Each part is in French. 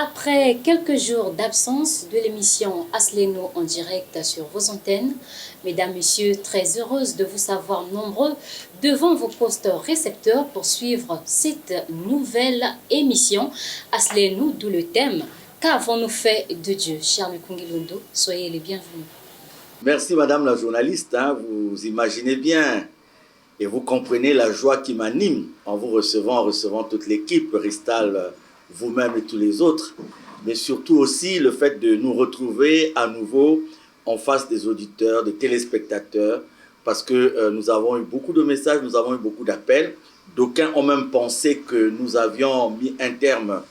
Après quelques jours d'absence de l'émission Asleno en direct sur vos antennes, mesdames, messieurs, très heureuse de vous savoir nombreux devant vos postes récepteurs pour suivre cette nouvelle émission Asleno, d'où le thème « Qu'avons-nous fait de Dieu ?» Cher Mekungilondo, soyez les bienvenus. Merci madame la journaliste, vous imaginez bien et vous comprenez la joie qui m'anime en vous recevant toute l'équipe, Ristal, vous-même et tous les autres, mais surtout aussi le fait de nous retrouver à nouveau en face des auditeurs, des téléspectateurs, parce que nous avons eu beaucoup de messages, nous avons eu beaucoup d'appels. D'aucuns ont même pensé que nous avions mis un terme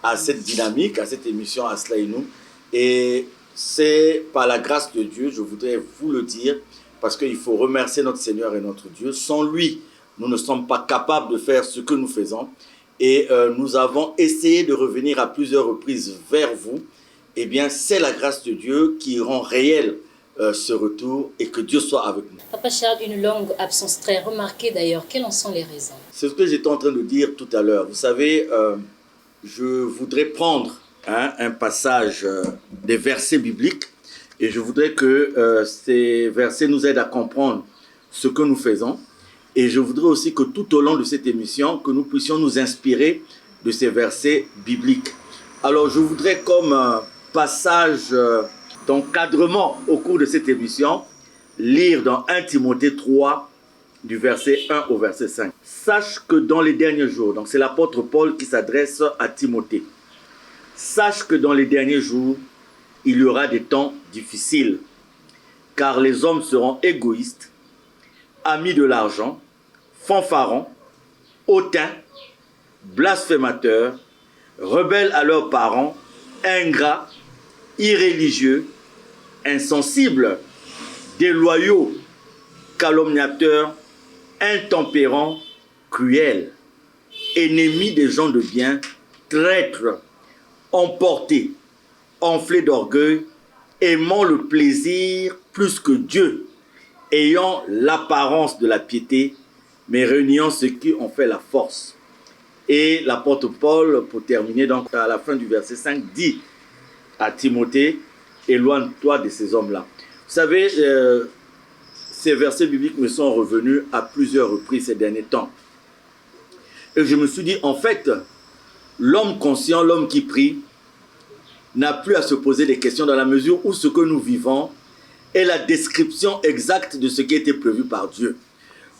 à cette dynamique, à cette émission Asleno. Et c'est par la grâce de Dieu, je voudrais vous le dire, parce qu'il faut remercier notre Seigneur et notre Dieu. Sans lui, nous ne sommes pas capables de faire ce que nous faisons. Et nous avons essayé de revenir à plusieurs reprises vers vous. Eh bien, c'est la grâce de Dieu qui rend réel ce retour et que Dieu soit avec nous. Papa Charles, une longue absence très remarquée d'ailleurs. Quelles en sont les raisons? C'est ce que j'étais en train de dire tout à l'heure. Vous savez, je voudrais prendre un passage des versets bibliques et je voudrais que ces versets nous aident à comprendre ce que nous faisons. Et je voudrais aussi que tout au long de cette émission, que nous puissions nous inspirer de ces versets bibliques. Alors, je voudrais comme passage d'encadrement au cours de cette émission, lire dans 1 Timothée 3, du verset 1 au verset 5. « Sache que dans les derniers jours », donc c'est l'apôtre Paul qui s'adresse à Timothée, « Sache que dans les derniers jours, il y aura des temps difficiles, car les hommes seront égoïstes, amis de l'argent, fanfarons, hautains, blasphémateurs, rebelles à leurs parents, ingrats, irréligieux, insensibles, déloyaux, calomniateurs, intempérants, cruels, ennemis des gens de bien, traîtres, emportés, enflés d'orgueil, aimant le plaisir plus que Dieu, ayant l'apparence de la piété, mais réuniant ceux qui ont fait la force. Et l'apôtre Paul, pour terminer, donc à la fin du verset 5, dit à Timothée, éloigne-toi de ces hommes-là. Vous savez, ces versets bibliques me sont revenus à plusieurs reprises ces derniers temps. Et je me suis dit, en fait, l'homme conscient, l'homme qui prie, n'a plus à se poser des questions dans la mesure où ce que nous vivons est la description exacte de ce qui était prévu par Dieu.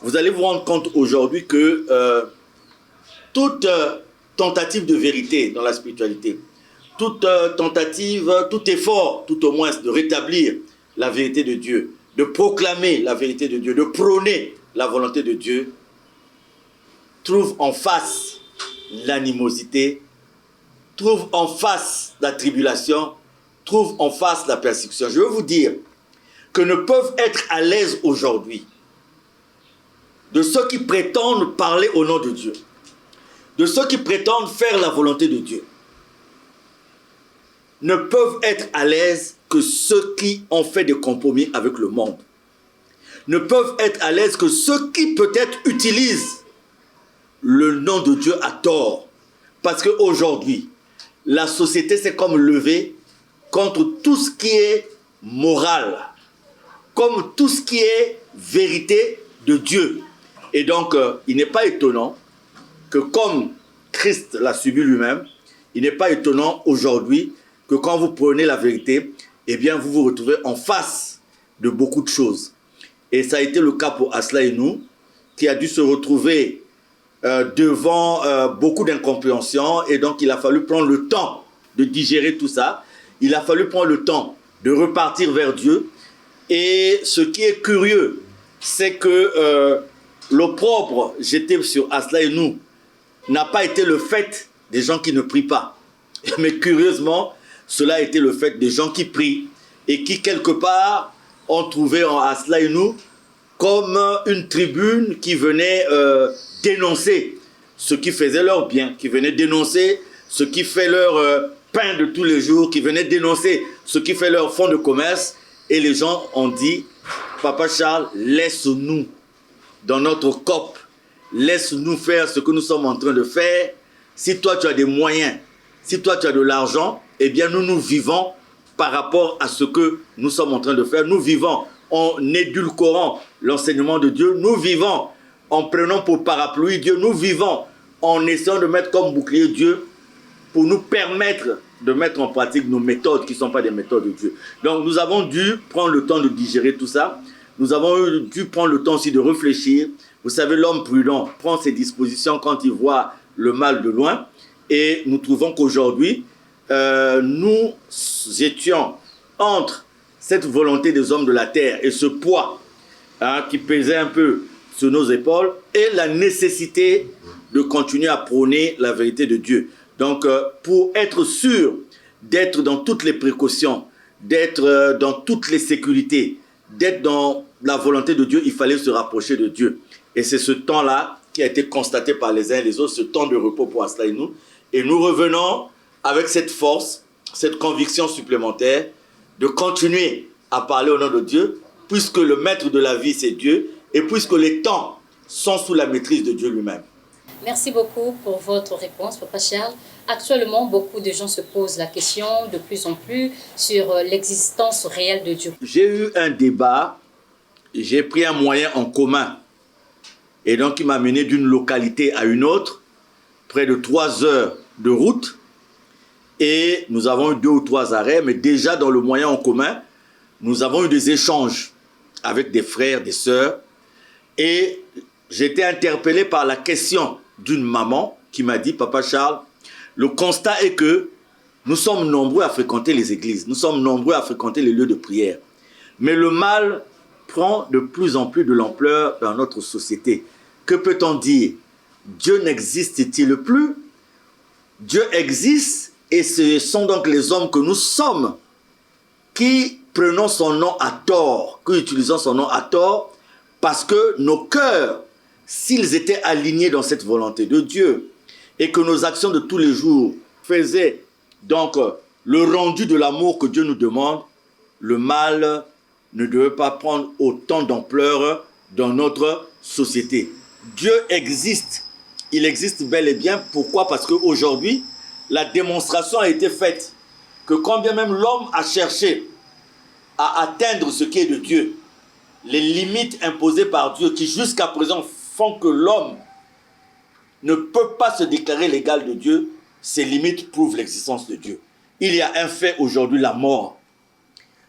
Vous allez vous rendre compte aujourd'hui que toute tentative de vérité dans la spiritualité, toute tentative, tout effort, tout au moins de rétablir la vérité de Dieu, de proclamer la vérité de Dieu, de prôner la volonté de Dieu, trouve en face l'animosité, trouve en face la tribulation, trouve en face la persécution. Je veux vous dire que ne peuvent être à l'aise aujourd'hui de ceux qui prétendent parler au nom de Dieu, de ceux qui prétendent faire la volonté de Dieu, ne peuvent être à l'aise que ceux qui ont fait des compromis avec le monde, ne peuvent être à l'aise que ceux qui peut-être utilisent le nom de Dieu à tort, parce qu'aujourd'hui, la société s'est comme levée contre tout ce qui est moral, comme tout ce qui est vérité de Dieu. Et donc, il n'est pas étonnant que comme Christ l'a subi lui-même, il n'est pas étonnant aujourd'hui que quand vous prenez la vérité, eh bien, vous vous retrouvez en face de beaucoup de choses. Et ça a été le cas pour Asleno, qui a dû se retrouver devant beaucoup d'incompréhension. Et donc, il a fallu prendre le temps de digérer tout ça. Il a fallu prendre le temps de repartir vers Dieu. Et ce qui est curieux, c'est que l'opprobre jeté sur Asla et nous n'a pas été le fait des gens qui ne prient pas. Mais curieusement, cela a été le fait des gens qui prient et qui, quelque part, ont trouvé en Asla et nous comme une tribune qui venait dénoncer ce qui faisait leur bien, qui venait dénoncer ce qui fait leur pain de tous les jours, qui venait dénoncer ce qui fait leur fonds de commerce. Et les gens ont dit, Papa Charles, laisse-nous dans notre COP, laisse-nous faire ce que nous sommes en train de faire. Si toi tu as des moyens, si toi tu as de l'argent, eh bien nous vivons par rapport à ce que nous sommes en train de faire. Nous vivons en édulcorant l'enseignement de Dieu. Nous vivons en prenant pour parapluie Dieu. Nous vivons en essayant de mettre comme bouclier Dieu pour nous permettre de mettre en pratique nos méthodes qui ne sont pas des méthodes de Dieu. Donc nous avons dû prendre le temps de digérer tout ça. Nous avons dû prendre le temps aussi de réfléchir. Vous savez, l'homme prudent prend ses dispositions quand il voit le mal de loin. Et nous trouvons qu'aujourd'hui, nous étions entre cette volonté des hommes de la terre et ce poids qui pesait un peu sur nos épaules et la nécessité de continuer à prôner la vérité de Dieu. Donc, pour être sûr d'être dans toutes les précautions, d'être dans toutes les sécurités, d'être dans la volonté de Dieu, il fallait se rapprocher de Dieu. Et c'est ce temps-là qui a été constaté par les uns et les autres, ce temps de repos pour Asla et nous. Et nous revenons avec cette force, cette conviction supplémentaire de continuer à parler au nom de Dieu, puisque le maître de la vie, c'est Dieu, et puisque les temps sont sous la maîtrise de Dieu lui-même. Merci beaucoup pour votre réponse, Papa Charles. Actuellement, beaucoup de gens se posent la question de plus en plus sur l'existence réelle de Dieu. J'ai eu un débat, j'ai pris un moyen en commun, et donc il m'a mené d'une localité à une autre, près de 3 heures de route, et nous avons eu 2 ou 3 arrêts, mais déjà dans le moyen en commun, nous avons eu des échanges avec des frères, des sœurs, et j'ai été interpellé par la question d'une maman qui m'a dit, Papa Charles, le constat est que nous sommes nombreux à fréquenter les églises, nous sommes nombreux à fréquenter les lieux de prière, mais le mal prend de plus en plus de l'ampleur dans notre société. Que peut-on dire? Dieu n'existe-t-il plus? Dieu existe et ce sont donc les hommes que nous sommes qui prenons son nom à tort, qui utilisons son nom à tort parce que nos cœurs, s'ils étaient alignés dans cette volonté de Dieu et que nos actions de tous les jours faisaient donc le rendu de l'amour que Dieu nous demande, le mal ne devait pas prendre autant d'ampleur dans notre société. Dieu existe. Il existe bel et bien. Pourquoi? Parce qu'aujourd'hui, la démonstration a été faite que quand bien même l'homme a cherché à atteindre ce qui est de Dieu, les limites imposées par Dieu qui jusqu'à présent font que l'homme ne peut pas se déclarer l'égal de Dieu, ces limites prouvent l'existence de Dieu. Il y a un fait aujourd'hui, la mort.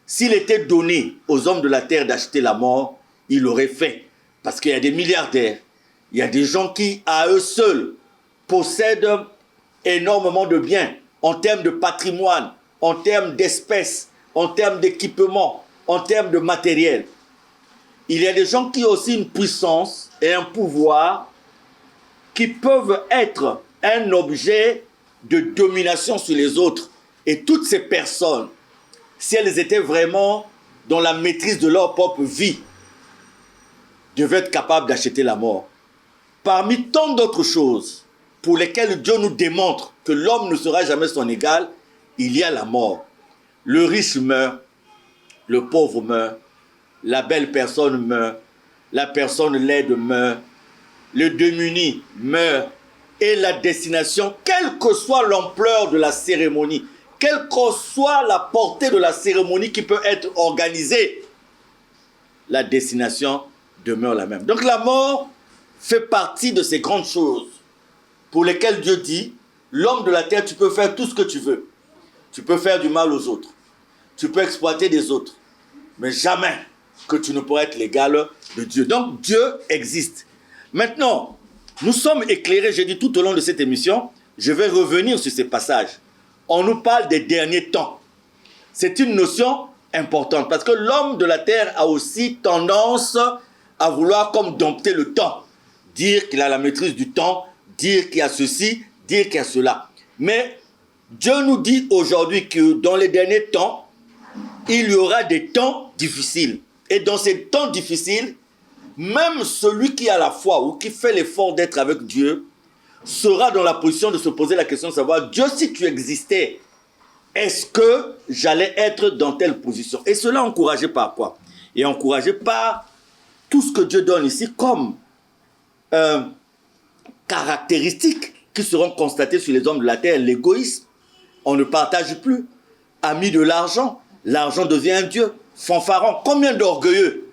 S'il était donné aux hommes de la terre d'acheter la mort, il l'aurait fait. Parce qu'il y a des milliardaires, il y a des gens qui, à eux seuls, possèdent énormément de biens en termes de patrimoine, en termes d'espèces, en termes d'équipement, en termes de matériel. Il y a des gens qui ont aussi une puissance et un pouvoir qui peuvent être un objet de domination sur les autres. Et toutes ces personnes, si elles étaient vraiment dans la maîtrise de leur propre vie, devaient être capables d'acheter la mort. Parmi tant d'autres choses pour lesquelles Dieu nous démontre que l'homme ne sera jamais son égal, il y a la mort. Le riche meurt, le pauvre meurt, la belle personne meurt, la personne laide meurt, le démuni meurt, et la destination, quelle que soit l'ampleur de la cérémonie, quelle que soit la portée de la cérémonie qui peut être organisée, la destination demeure la même. Donc la mort fait partie de ces grandes choses pour lesquelles Dieu dit, l'homme de la terre, tu peux faire tout ce que tu veux. Tu peux faire du mal aux autres. Tu peux exploiter des autres. Mais jamais que tu ne pourras être l'égal de Dieu. Donc Dieu existe. Maintenant, nous sommes éclairés, j'ai dit tout au long de cette émission, je vais revenir sur ces passages. On nous parle des derniers temps. C'est une notion importante parce que l'homme de la terre a aussi tendance à vouloir comme dompter le temps. dire qu'il a la maîtrise du temps, dire qu'il y a ceci, dire qu'il y a cela. Mais Dieu nous dit aujourd'hui que dans les derniers temps, il y aura des temps difficiles. Et dans ces temps difficiles, même celui qui a la foi ou qui fait l'effort d'être avec Dieu sera dans la position de se poser la question de savoir, Dieu, si tu existais, est-ce que j'allais être dans telle position? Et cela encouragé par quoi? Et encouragé par tout ce que Dieu donne ici comme caractéristiques qui seront constatées sur les hommes de la terre. L'égoïsme, on ne partage plus. Ami de l'argent, l'argent devient un Dieu. Fanfaron, combien d'orgueilleux,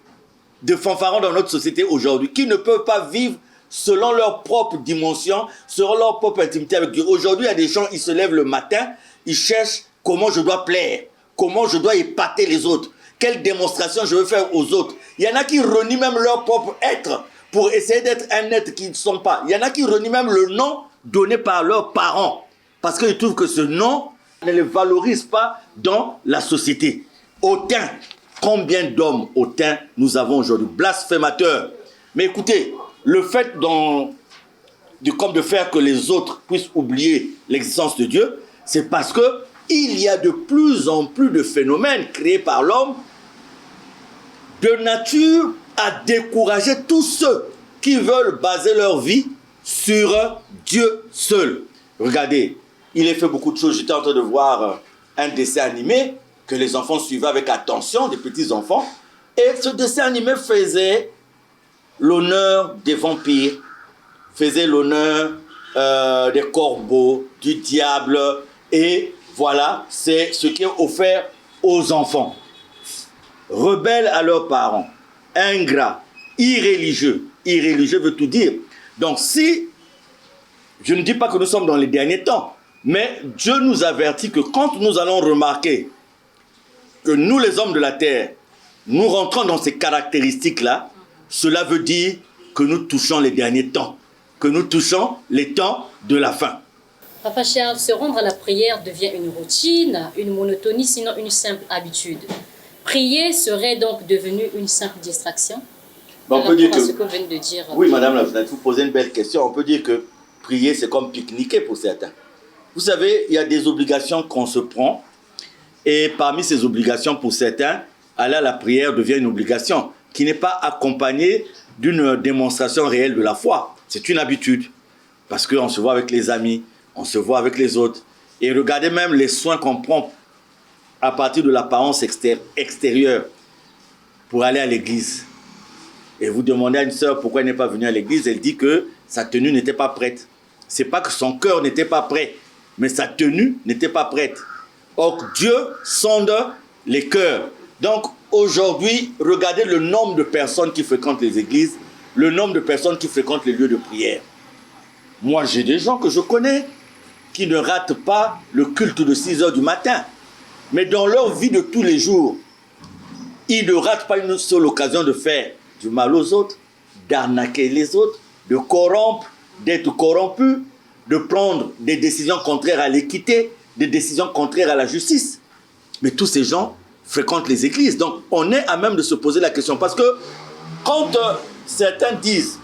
de fanfarons dans notre société aujourd'hui qui ne peuvent pas vivre selon leur propre dimension, selon leur propre intimité avec Dieu. Aujourd'hui, il y a des gens, ils se lèvent le matin, ils cherchent comment je dois plaire, comment je dois épater les autres, quelle démonstration je veux faire aux autres. Il y en a qui renient même leur propre être pour essayer d'être un être qu'ils ne sont pas. Il y en a qui renient même le nom donné par leurs parents parce qu'ils trouvent que ce nom ne les valorise pas dans la société. Hautain, combien d'hommes hautains nous avons aujourd'hui? Blasphémateurs. Mais écoutez, le fait comme de faire que les autres puissent oublier l'existence de Dieu, c'est parce que il y a de plus en plus de phénomènes créés par l'homme de nature à décourager tous ceux qui veulent baser leur vie sur Dieu seul. Regardez, il est fait beaucoup de choses. J'étais en train de voir un dessin animé que les enfants suivaient avec attention, des petits-enfants. Et ce dessin animé faisait l'honneur des vampires, faisait l'honneur des corbeaux, du diable. Et voilà, c'est ce qui est offert aux enfants. Rebelles à leurs parents, ingrats, irréligieux. Irréligieux veut tout dire. Donc si, je ne dis pas que nous sommes dans les derniers temps, mais Dieu nous avertit que quand nous allons remarquer que nous, les hommes de la terre, nous rentrons dans ces caractéristiques-là, cela veut dire que nous touchons les derniers temps, que nous touchons les temps de la fin. Papa Charles, se rendre à la prière devient une routine, une monotonie, sinon une simple habitude. Prier serait donc devenu une simple distraction. On peut dire que, ce que vous venez de dire. Oui, madame la présidente, vous posez une belle question. On peut dire que prier, c'est comme pique-niquer pour certains. Vous savez, il y a des obligations qu'on se prend. Et parmi ces obligations, pour certains, aller à la prière devient une obligation qui n'est pas accompagnée d'une démonstration réelle de la foi. C'est une habitude. Parce qu'on se voit avec les amis, on se voit avec les autres. Et regardez même les soins qu'on prend à partir de l'apparence extérieure pour aller à l'église. Et vous demandez à une sœur pourquoi elle n'est pas venue à l'église, elle dit que sa tenue n'était pas prête. Ce n'est pas que son cœur n'était pas prêt, mais sa tenue n'était pas prête. Or, Dieu sonde les cœurs. Donc, aujourd'hui, regardez le nombre de personnes qui fréquentent les églises, le nombre de personnes qui fréquentent les lieux de prière. Moi, j'ai des gens que je connais qui ne ratent pas le culte de 6 heures du matin. Mais dans leur vie de tous les jours, ils ne ratent pas une seule occasion de faire du mal aux autres, d'arnaquer les autres, de corrompre, d'être corrompu, de prendre des décisions contraires à l'équité, des décisions contraires à la justice. Mais tous ces gens fréquentent les églises. Donc, on est à même de se poser la question. Parce que quand certains disent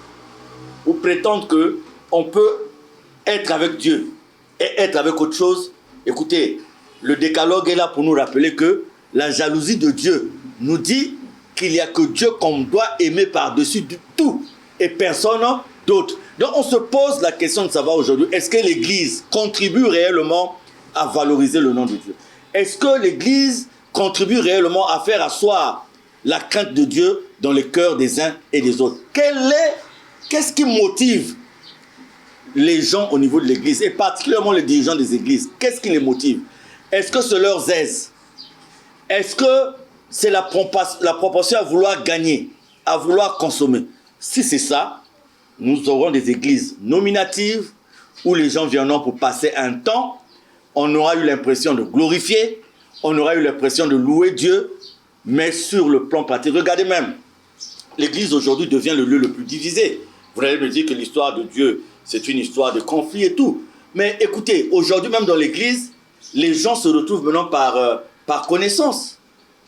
ou prétendent qu'on peut être avec Dieu et être avec autre chose, écoutez, le décalogue est là pour nous rappeler que la jalousie de Dieu nous dit qu'il n'y a que Dieu qu'on doit aimer par-dessus tout et personne d'autre. Donc on se pose la question de savoir aujourd'hui, est-ce que l'Église contribue réellement à valoriser le nom de Dieu? Est-ce que l'Église contribue réellement à faire asseoir la crainte de Dieu dans les cœurs des uns et des autres? Qu'est-ce qui motive les gens au niveau de l'Église, et particulièrement les dirigeants des églises? Qu'est-ce qui les motive? Est-ce que c'est leur aise? Est-ce que c'est la proportion à vouloir gagner, à vouloir consommer? Si c'est ça, nous aurons des églises nominatives où les gens viendront pour passer un temps. On aura eu l'impression de glorifier, on aura eu l'impression de louer Dieu, mais sur le plan pratique, regardez même, l'église aujourd'hui devient le lieu le plus divisé. Vous allez me dire que l'histoire de Dieu, c'est une histoire de conflit et tout. Mais écoutez, aujourd'hui même dans l'église, les gens se retrouvent maintenant par connaissance.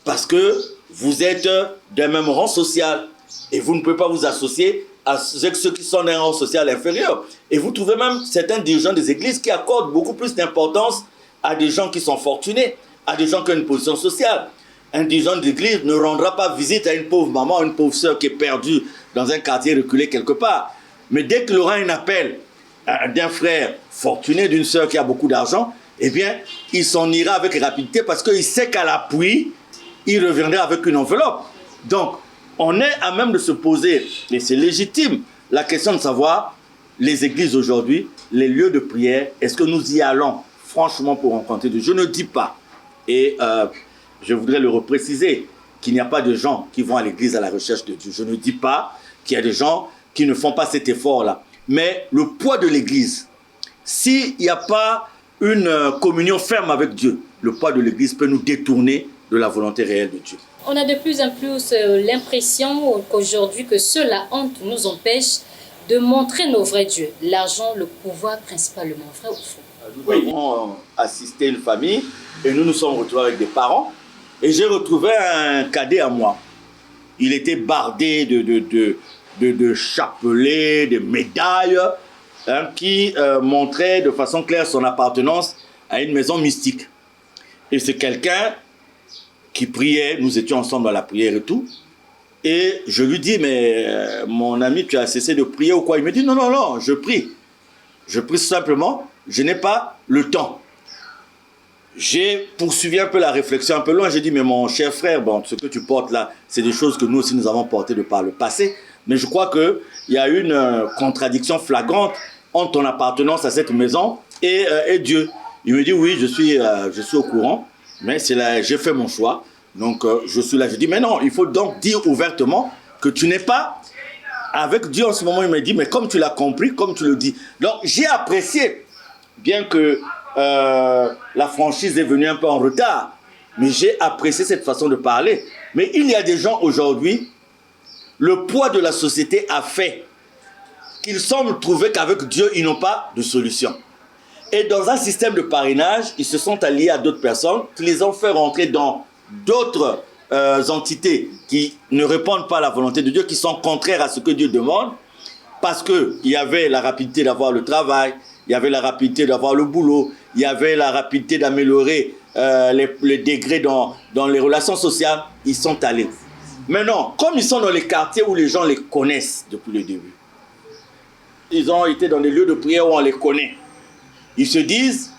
Parce que vous êtes d'un même rang social et vous ne pouvez pas vous associer avec ceux qui sont d'un rang social inférieur. Et vous trouvez même certains dirigeants des églises qui accordent beaucoup plus d'importance à des gens qui sont fortunés, à des gens qui ont une position sociale. Un dirigeant d'église ne rendra pas visite à une pauvre maman, une pauvre sœur qui est perdue dans un quartier reculé quelque part. Mais dès qu'il aura un appel d'un frère fortuné, d'une sœur qui a beaucoup d'argent, eh bien, il s'en ira avec rapidité parce qu'il sait qu'à l'appui, il reviendra avec une enveloppe. Donc, on est à même de se poser, et c'est légitime, la question de savoir, les églises aujourd'hui, les lieux de prière, est-ce que nous y allons franchement pour rencontrer Dieu? Je ne dis pas, et je voudrais le repréciser, qu'il n'y a pas de gens qui vont à l'église à la recherche de Dieu. Je ne dis pas qu'il y a des gens qui ne font pas cet effort-là. Mais le poids de l'église, s'il n'y a pas une communion ferme avec Dieu, le poids de l'église peut nous détourner de la volonté réelle de Dieu. On a de plus en plus l'impression qu'aujourd'hui que seule la honte nous empêche de montrer nos vrais dieux. L'argent, le pouvoir principalement, vrai ou faux? Nous avons assisté une famille et nous nous sommes retrouvés avec des parents et j'ai retrouvé un cadet à moi. Il était bardé de chapelets, de médailles qui montraient de façon claire son appartenance à une maison mystique. Et c'est quelqu'un qui priait, nous étions ensemble à la prière et tout. Et je lui dis, mais mon ami, tu as cessé de prier ou quoi? Il me dit, non, non, non, je prie. Je prie simplement, je n'ai pas le temps. J'ai poursuivi un peu la réflexion un peu loin. J'ai dit, mais mon cher frère, bon, ce que tu portes là, c'est des choses que nous aussi nous avons portées de par le passé. Mais je crois qu'il y a une contradiction flagrante entre ton appartenance à cette maison et Dieu. Il me dit, oui, je suis au courant, mais c'est là, j'ai fait mon choix. Donc, je suis là. Je dis, mais non, il faut donc dire ouvertement que tu n'es pas avec Dieu en ce moment. Il me dit, mais comme tu l'as compris, comme tu le dis. Donc, j'ai apprécié, bien que la franchise est venue un peu en retard, mais j'ai apprécié cette façon de parler. Mais il y a des gens aujourd'hui, le poids de la société a fait qu'ils semblent trouver qu'avec Dieu, ils n'ont pas de solution. Et dans un système de parrainage, ils se sont alliés à d'autres personnes qui les ont fait rentrer dans d'autres entités qui ne répondent pas à la volonté de Dieu, qui sont contraires à ce que Dieu demande, parce qu'il y avait la rapidité d'avoir le travail, il y avait la rapidité d'avoir le boulot, il y avait la rapidité d'améliorer les degrés dans les relations sociales. Ils sont allés. Maintenant, comme ils sont dans les quartiers où les gens les connaissent depuis le début, ils ont été dans des lieux de prière où on les connaît. Ils se disent,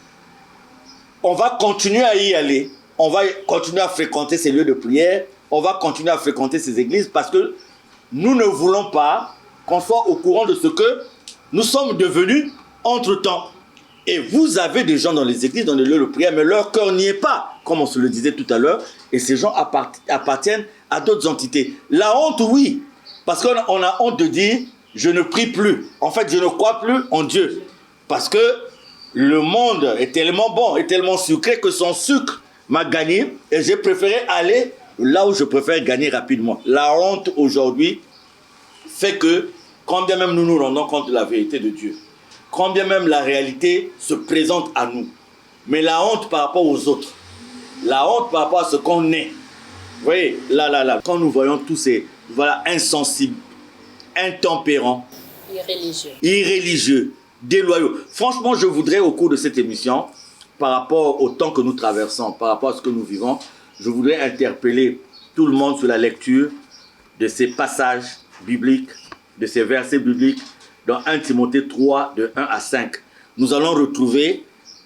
on va continuer à y aller, on va continuer à fréquenter ces lieux de prière, on va continuer à fréquenter ces églises parce que nous ne voulons pas qu'on soit au courant de ce que nous sommes devenus entre-temps. Et vous avez des gens dans les églises, dans les lieux de prière, mais leur cœur n'y est pas, comme on se le disait tout à l'heure, et ces gens appartiennent à d'autres entités. La honte, oui, parce qu'on a honte de dire, je ne prie plus. En fait, je ne crois plus en Dieu. Parce que le monde est tellement bon, est tellement sucré que son sucre m'a gagné et j'ai préféré aller là où je préfère gagner rapidement. La honte aujourd'hui fait que, quand bien même nous nous rendons compte de la vérité de Dieu, quand bien même la réalité se présente à nous, mais la honte par rapport aux autres, la honte par rapport à ce qu'on est, vous voyez, là, quand nous voyons tous ces, voilà, insensibles, intempérants, irréligieux, déloyaux. Franchement, je voudrais au cours de cette émission, par rapport au temps que nous traversons, par rapport à ce que nous vivons, je voudrais interpeller tout le monde sur la lecture de ces passages bibliques, de ces versets bibliques dans 1 Timothée 3, de 1 à 5. Nous allons retrouver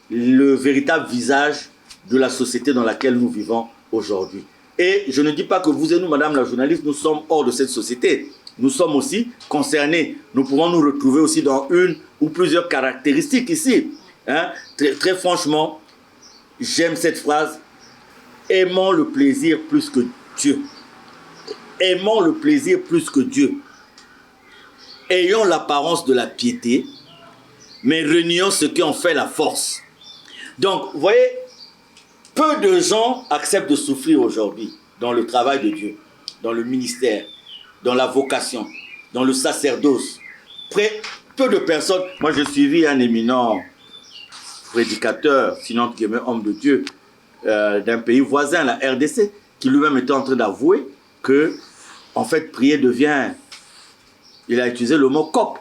le véritable visage de la société dans laquelle nous vivons aujourd'hui. Et je ne dis pas que vous et nous, madame la journaliste, nous sommes hors de cette société. Nous sommes aussi concernés. Nous pouvons nous retrouver aussi dans une ou plusieurs caractéristiques ici. Hein? Très franchement, j'aime cette phrase. Aimons le plaisir plus que Dieu. Aimons le plaisir plus que Dieu. Ayons l'apparence de la piété, mais renions ce qui en fait la force. Donc, vous voyez, peu de gens acceptent de souffrir aujourd'hui dans le travail de Dieu, dans le ministère, dans la vocation, dans le sacerdoce. Peu de personnes... Moi, j'ai suivi un éminent prédicateur, sinon homme de Dieu, d'un pays voisin, la RDC, qui lui-même était en train d'avouer que, en fait, prier devient il a utilisé le mot COP.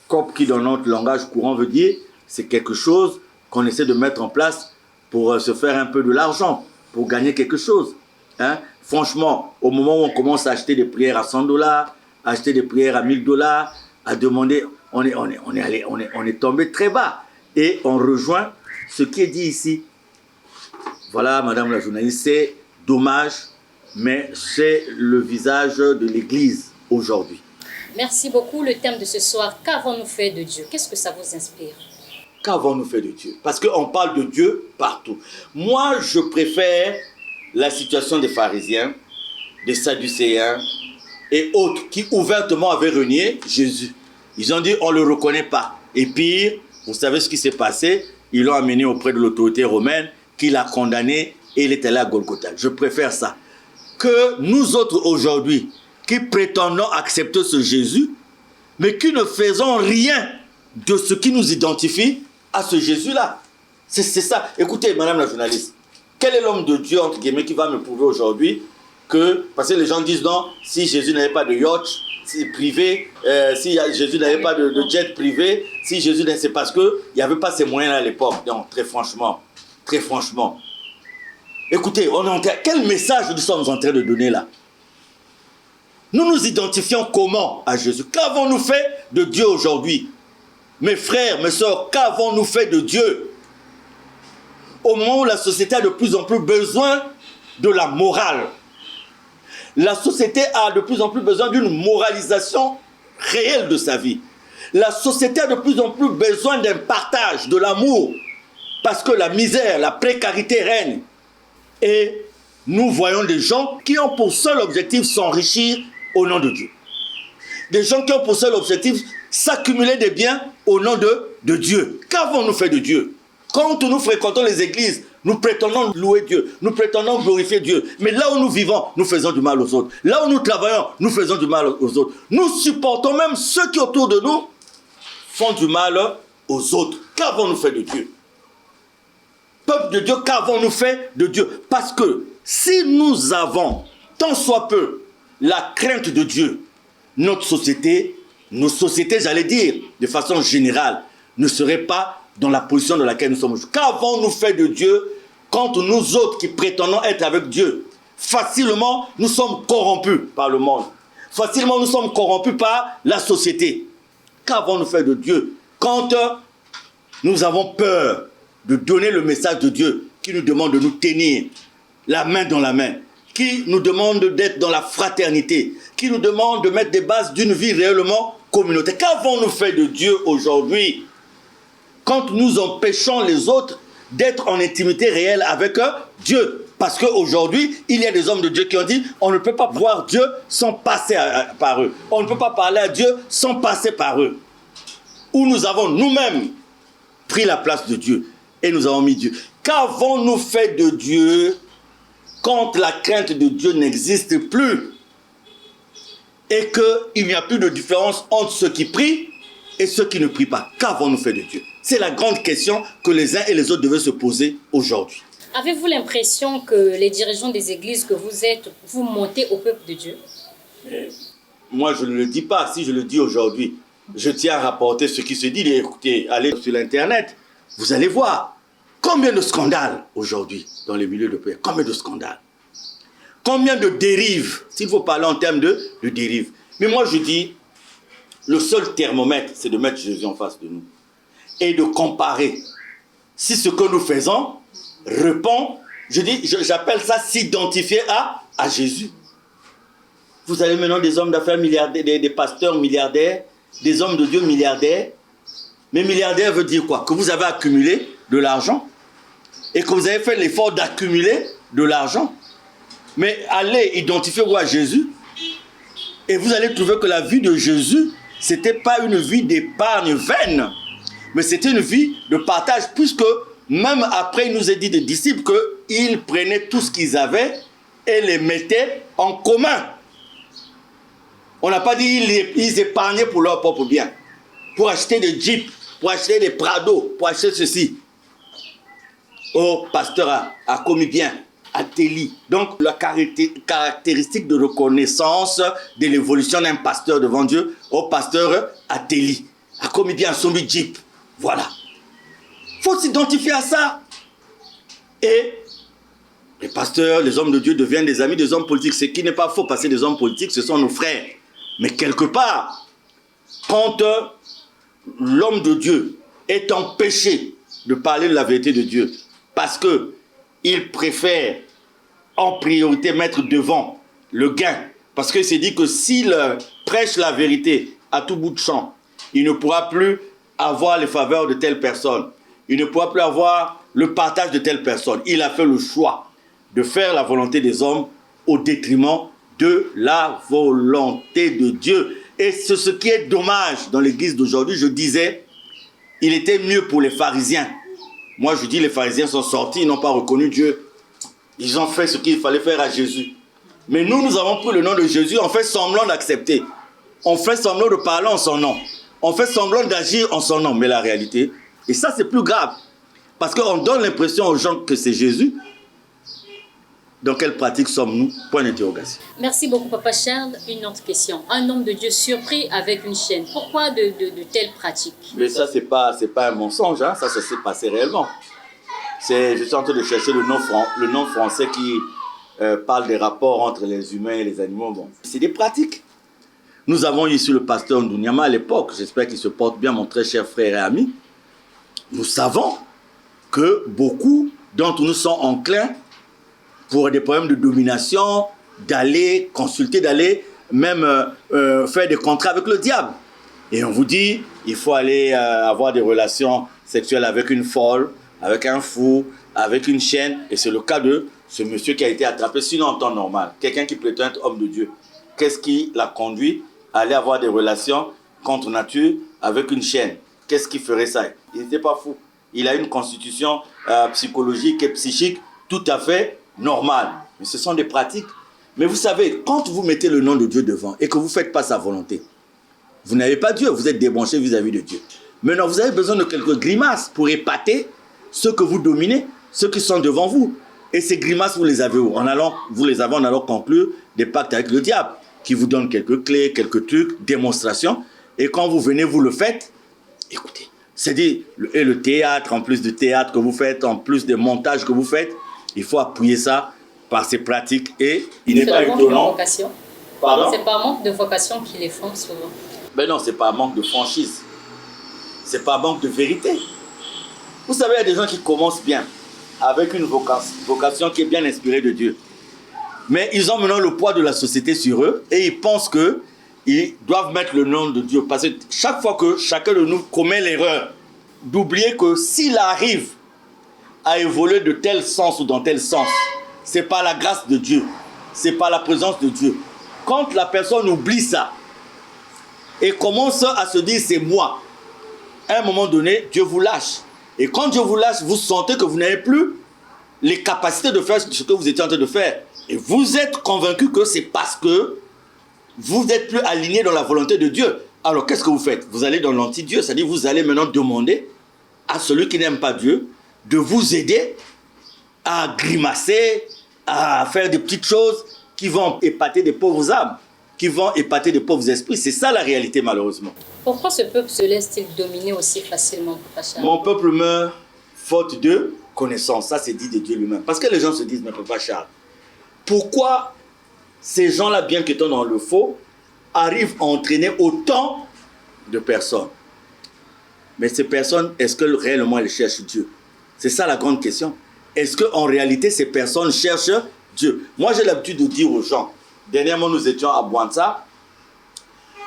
COP qui dans notre langage courant veut dire c'est quelque chose qu'on essaie de mettre en place pour se faire un peu de l'argent, pour gagner quelque chose. Hein? Franchement, au moment où on commence à acheter des prières à $100, acheter des prières à $1000, à demander, on est tombé très bas. Et on rejoint ce qui est dit ici. Voilà, madame la journaliste, c'est dommage, mais c'est le visage de l'Église aujourd'hui. Merci beaucoup. Le thème de ce soir, qu'avons-nous fait de Dieu? Qu'est-ce que ça vous inspire? Qu'avons-nous fait de Dieu? Parce qu'on parle de Dieu partout. Moi, je préfère la situation des pharisiens, des sadducéens et autres qui ouvertement avaient renié Jésus. Ils ont dit, on ne le reconnaît pas. Et pire, vous savez ce qui s'est passé? Ils l'ont amené auprès de l'autorité romaine qui l'a condamné et il est allé à Golgotha. Je préfère ça. Que nous autres aujourd'hui, qui prétendons accepter ce Jésus, mais qui ne faisons rien de ce qui nous identifie à ce Jésus-là. C'est ça. Écoutez, madame la journaliste, quel est l'homme de Dieu, entre guillemets, qui va me prouver aujourd'hui que, parce que les gens disent non, si Jésus n'avait pas de yacht privé, si Jésus n'avait pas de jet privé, si Jésus n'avait, c'est parce qu'il n'y avait pas ces moyens-là à l'époque. Non, très franchement. Écoutez, quel message nous sommes en train de donner là? Nous nous identifions comment à Jésus? Qu'avons-nous fait de Dieu aujourd'hui? Mes frères, mes sœurs, qu'avons-nous fait de Dieu? Au moment où la société a de plus en plus besoin de la morale. La société a de plus en plus besoin d'une moralisation réelle de sa vie. La société a de plus en plus besoin d'un partage, de l'amour. Parce que la misère, la précarité règne. Et nous voyons des gens qui ont pour seul objectif s'enrichir au nom de Dieu. Des gens qui ont pour seul objectif s'accumuler des biens au nom de Dieu. Qu'avons-nous fait de Dieu? Quand nous fréquentons les églises, nous prétendons louer Dieu, nous prétendons glorifier Dieu. Mais là où nous vivons, nous faisons du mal aux autres. Là où nous travaillons, nous faisons du mal aux autres. Nous supportons même ceux qui autour de nous font du mal aux autres. Qu'avons-nous fait de Dieu? Peuple de Dieu, qu'avons-nous fait de Dieu? Parce que si nous avons, tant soit peu, la crainte de Dieu, nos sociétés, j'allais dire, de façon générale, ne seraient pas dans la position dans laquelle nous sommes aujourd'hui. Qu'avons-nous fait de Dieu quand nous autres qui prétendons être avec Dieu, facilement nous sommes corrompus par le monde. Facilement nous sommes corrompus par la société. Qu'avons-nous fait de Dieu quand nous avons peur de donner le message de Dieu qui nous demande de nous tenir la main dans la main, qui nous demande d'être dans la fraternité, qui nous demande de mettre des bases d'une vie réellement communautaire. Qu'avons-nous fait de Dieu aujourd'hui quand nous empêchons les autres d'être en intimité réelle avec Dieu? Parce qu'aujourd'hui, il y a des hommes de Dieu qui ont dit on ne peut pas voir Dieu sans passer par eux. On ne peut pas parler à Dieu sans passer par eux. Où nous avons nous-mêmes pris la place de Dieu et nous avons mis Dieu. Qu'avons-nous fait de Dieu quand la crainte de Dieu n'existe plus et qu'il n'y a plus de différence entre ceux qui prient et ceux qui ne prient pas? Qu'avons-nous fait de Dieu? C'est la grande question que les uns et les autres devaient se poser aujourd'hui. Avez-vous l'impression que les dirigeants des églises que vous êtes, vous mentez au peuple de Dieu? Moi, je ne le dis pas. Si je le dis aujourd'hui, je tiens à rapporter ce qui se dit. Écoutez, allez sur l'Internet, vous allez voir. Combien de scandales aujourd'hui dans les milieux de prière? Combien de scandales? Combien de dérives? S'il faut parler en termes de dérives. Mais moi, je dis, le seul thermomètre, c'est de mettre Jésus en face de nous. Et de comparer si ce que nous faisons répond, j'appelle ça s'identifier à Jésus. Vous avez maintenant des hommes d'affaires milliardaires, des pasteurs milliardaires, des hommes de Dieu milliardaires. Mais milliardaire veut dire quoi? Que vous avez accumulé de l'argent et que vous avez fait l'effort d'accumuler de l'argent. Mais allez identifier-vous à Jésus et vous allez trouver que la vie de Jésus, ce n'était pas une vie d'épargne vaine, mais c'était une vie de partage, puisque même après, il nous a dit des disciples qu'ils prenaient tout ce qu'ils avaient et les mettaient en commun. On n'a pas dit qu'ils épargnaient pour leur propre bien, pour acheter des jeeps, pour acheter des Prado, pour acheter ceci. Oh, pasteur a commis bien, a téli. Donc, la caractéristique de reconnaissance de l'évolution d'un pasteur devant Dieu, au pasteur Ateli, à comme bien Sombi Jeep. Voilà. Il faut s'identifier à ça. Et les pasteurs, les hommes de Dieu deviennent des amis des hommes politiques. Ce qui n'est pas faux, parce que les hommes politiques, ce sont nos frères. Mais quelque part, quand l'homme de Dieu est empêché de parler de la vérité de Dieu, parce qu'il préfère en priorité mettre devant le gain, parce qu'il s'est dit que s'il prêche la vérité à tout bout de champ, il ne pourra plus avoir les faveurs de telle personne. Il ne pourra plus avoir le partage de telle personne. Il a fait le choix de faire la volonté des hommes au détriment de la volonté de Dieu. Et c'est ce qui est dommage dans l'église d'aujourd'hui. Je disais, il était mieux pour les pharisiens. Moi, je dis, les pharisiens sont sortis, ils n'ont pas reconnu Dieu. Ils ont fait ce qu'il fallait faire à Jésus. Mais nous avons pris le nom de Jésus, on fait semblant d'accepter. On fait semblant de parler en son nom. On fait semblant d'agir en son nom. Mais la réalité, et ça c'est plus grave, parce qu'on donne l'impression aux gens que c'est Jésus. Dans quelle pratique sommes-nous? Point d'interrogation. Merci beaucoup, Papa Charles. Une autre question. Un homme de Dieu surpris avec une chaîne. Pourquoi de telles pratiques? Mais ça, c'est pas un mensonge. Hein? Ça s'est passé réellement. Je suis en train de chercher le nom français qui parle des rapports entre les humains et les animaux. Bon. C'est des pratiques. Nous avons ici le pasteur Ndounyama à l'époque. J'espère qu'il se porte bien, mon très cher frère et ami. Nous savons que beaucoup d'entre nous sont enclins pour des problèmes de domination, d'aller consulter, d'aller même faire des contrats avec le diable. Et on vous dit, il faut aller avoir des relations sexuelles avec une folle, avec un fou, avec une chienne. Et c'est le cas de ce monsieur qui a été attrapé, sinon en temps normal. Quelqu'un qui prétend être homme de Dieu. Qu'est-ce qui l'a conduit à aller avoir des relations contre nature avec une chienne? Qu'est-ce qui ferait ça? Il n'était pas fou. Il a une constitution psychologique et psychique tout à fait normale. Mais ce sont des pratiques. Mais vous savez, quand vous mettez le nom de Dieu devant et que vous ne faites pas sa volonté, vous n'avez pas Dieu, vous êtes débranché vis-à-vis de Dieu. Maintenant, vous avez besoin de quelques grimaces pour épater ceux que vous dominez, ceux qui sont devant vous. Et ces grimaces, vous les avez où? Vous les avez en allant conclure des pactes avec le diable, qui vous donne quelques clés, quelques trucs, démonstrations. Et quand vous venez, vous le faites. Écoutez, c'est-à-dire, et le théâtre, en plus du théâtre que vous faites, en plus des montages que vous faites, il faut appuyer ça par ces pratiques. Et il n'est pas étonnant. Pardon? C'est pas un manque de vocation qui les font souvent. Ben non, c'est pas un manque de franchise. C'est pas un manque de vérité. Vous savez, il y a des gens qui commencent bien, avec une vocation qui est bien inspirée de Dieu. Mais ils ont maintenant le poids de la société sur eux et ils pensent qu'ils doivent mettre le nom de Dieu. Parce que chaque fois que chacun de nous commet l'erreur d'oublier que s'il arrive à évoluer de tel sens ou dans tel sens, c'est par la grâce de Dieu, c'est par la présence de Dieu. Quand la personne oublie ça et commence à se dire c'est moi, à un moment donné, Dieu vous lâche. Et quand Dieu vous lâche, vous sentez que vous n'avez plus les capacités de faire ce que vous étiez en train de faire. Et vous êtes convaincu que c'est parce que vous n'êtes plus aligné dans la volonté de Dieu. Alors qu'est-ce que vous faites? Vous allez dans l'anti-Dieu, c'est-à-dire vous allez maintenant demander à celui qui n'aime pas Dieu de vous aider à grimacer, à faire des petites choses qui vont épater des pauvres âmes, qui vont épater des pauvres esprits. C'est ça la réalité, malheureusement. Pourquoi ce peuple se laisse-t-il dominer aussi facilement, Papa Charles? Mon peuple meurt faute de connaissance. Ça, c'est dit de Dieu lui-même. Parce que les gens se disent, mais Papa Charles, pourquoi ces gens-là, bien qu'étant dans le faux, arrivent à entraîner autant de personnes? Mais ces personnes, est-ce que réellement elles cherchent Dieu? C'est ça la grande question. Est-ce qu'en réalité, ces personnes cherchent Dieu? Moi, j'ai l'habitude de dire aux gens, dernièrement, nous étions à Bouanta,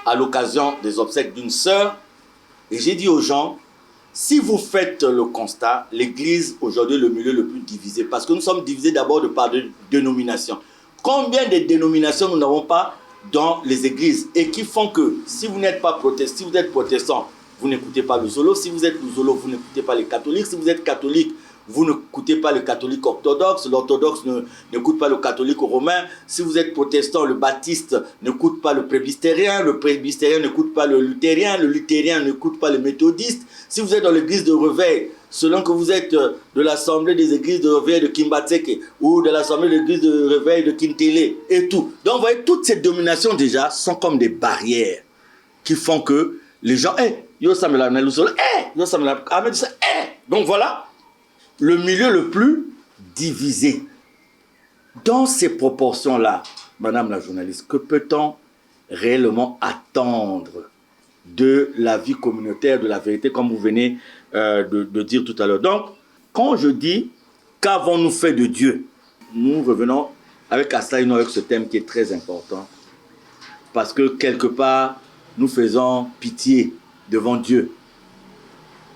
à l'occasion des obsèques d'une sœur, et j'ai dit aux gens, si vous faites le constat, l'Église aujourd'hui est le milieu le plus divisé, parce que nous sommes divisés d'abord par de dénominations. Combien de dénominations nous n'avons pas dans les églises et qui font que si vous n'êtes pas protestant, si vous êtes protestant, vous n'écoutez pas le Zolo, si vous êtes le Zolo, vous n'écoutez pas les catholiques, si vous êtes catholique, vous n'écoutez pas le catholique orthodoxe, l'orthodoxe n'écoute pas le catholique romain, si vous êtes protestant, le baptiste n'écoute pas le presbytérien n'écoute pas le luthérien n'écoute pas le méthodiste, si vous êtes dans l'église de réveil, selon que vous êtes de l'assemblée des églises de réveil de Kimbatseke ou de l'assemblée des églises de réveil de Kintele et tout. Donc vous voyez, toutes ces dominations déjà sont comme des barrières qui font que les gens, donc voilà, le milieu le plus divisé. Dans ces proportions-là, Madame la journaliste, que peut-on réellement attendre de la vie communautaire, de la vérité, comme vous venez de dire tout à l'heure? Donc, quand je dis qu'avons-nous fait de Dieu, nous revenons avec Assaïno avec ce thème qui est très important. Parce que quelque part, nous faisons pitié devant Dieu.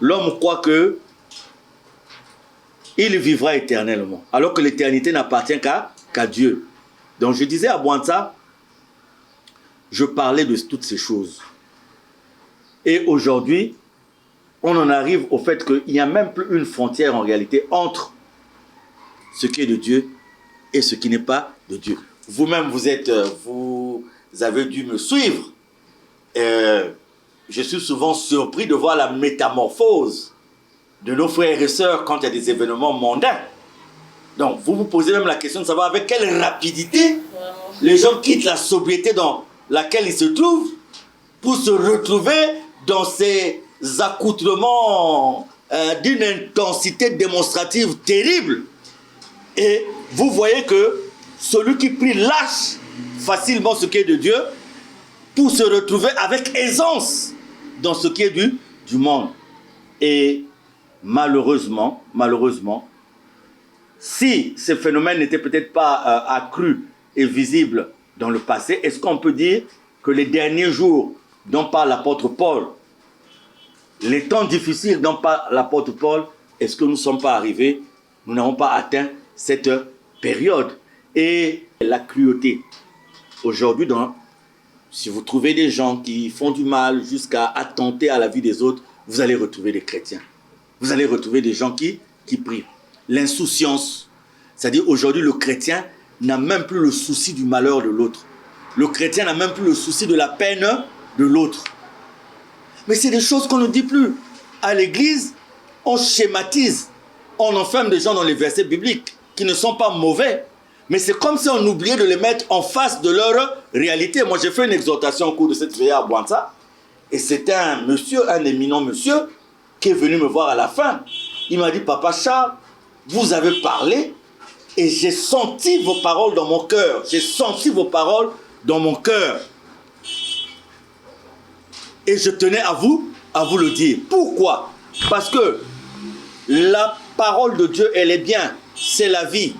L'homme croit que il vivra éternellement, alors que l'éternité n'appartient qu'à Dieu. Donc je disais à Bwanta, je parlais de toutes ces choses. Et aujourd'hui, on en arrive au fait qu'il n'y a même plus une frontière en réalité entre ce qui est de Dieu et ce qui n'est pas de Dieu. Vous-même, vous avez dû me suivre. Je suis souvent surpris de voir la métamorphose de nos frères et sœurs quand il y a des événements mondains. Donc, vous vous posez même la question de savoir avec quelle rapidité les gens quittent la sobriété dans laquelle ils se trouvent pour se retrouver dans ces accoutrements d'une intensité démonstrative terrible. Et vous voyez que celui qui prie lâche facilement ce qui est de Dieu pour se retrouver avec aisance dans ce qui est du monde. Et malheureusement, si ces phénomènes n'étaient peut-être pas accrus et visibles dans le passé, est-ce qu'on peut dire que les derniers jours dont parle l'apôtre Paul, les temps difficiles dont parle l'apôtre Paul, est-ce que nous ne sommes pas arrivés, nous n'avons pas atteint cette période? Et la cruauté. Aujourd'hui, si vous trouvez des gens qui font du mal jusqu'à attenter à la vie des autres, vous allez retrouver des chrétiens. Vous allez retrouver des gens qui prient. L'insouciance. C'est-à-dire aujourd'hui, le chrétien n'a même plus le souci du malheur de l'autre. Le chrétien n'a même plus le souci de la peine de l'autre. Mais c'est des choses qu'on ne dit plus. À l'église, on schématise. On enferme des gens dans les versets bibliques qui ne sont pas mauvais. Mais c'est comme si on oubliait de les mettre en face de leur réalité. Moi, j'ai fait une exhortation au cours de cette veillée à Bwanta. Et c'était un éminent monsieur, qui est venu me voir à la fin. Il m'a dit, Papa Charles, vous avez parlé et j'ai senti vos paroles dans mon cœur. J'ai senti vos paroles dans mon cœur. Et je tenais à vous le dire. Pourquoi? Parce que la parole de Dieu, elle est bien. C'est la vie.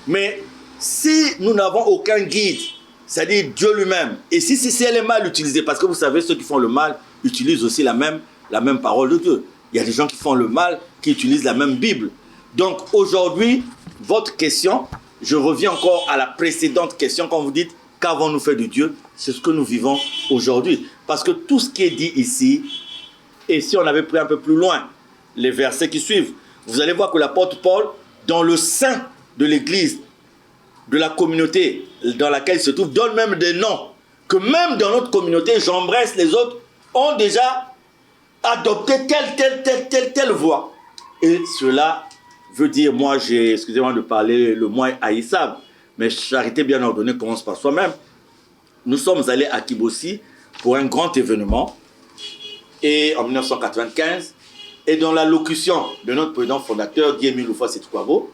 Mais si nous n'avons aucun guide, c'est-à-dire Dieu lui-même, et si elle est mal utilisée, parce que vous savez, ceux qui font le mal utilisent aussi la même parole de Dieu. Il y a des gens qui font le mal, qui utilisent la même Bible. Donc aujourd'hui, votre question, je reviens encore à la précédente question quand vous dites qu'avons-nous fait de Dieu? C'est ce que nous vivons aujourd'hui. Parce que tout ce qui est dit ici, et si on avait pris un peu plus loin les versets qui suivent, vous allez voir que l'apôtre Paul, dans le sein de l'église, de la communauté dans laquelle il se trouve, donne même des noms. Que même dans notre communauté, j'embrasse les autres, ont déjà adopté telle voie. Et cela veut dire, moi j'ai, excusez-moi de parler le moins haïssable, mais charité bien ordonnée commence par soi-même. Nous sommes allés à Kibossi pour un grand événement, et en 1995, et dans la locution de notre président fondateur, Guy Émile Houphouët-Sétouabo,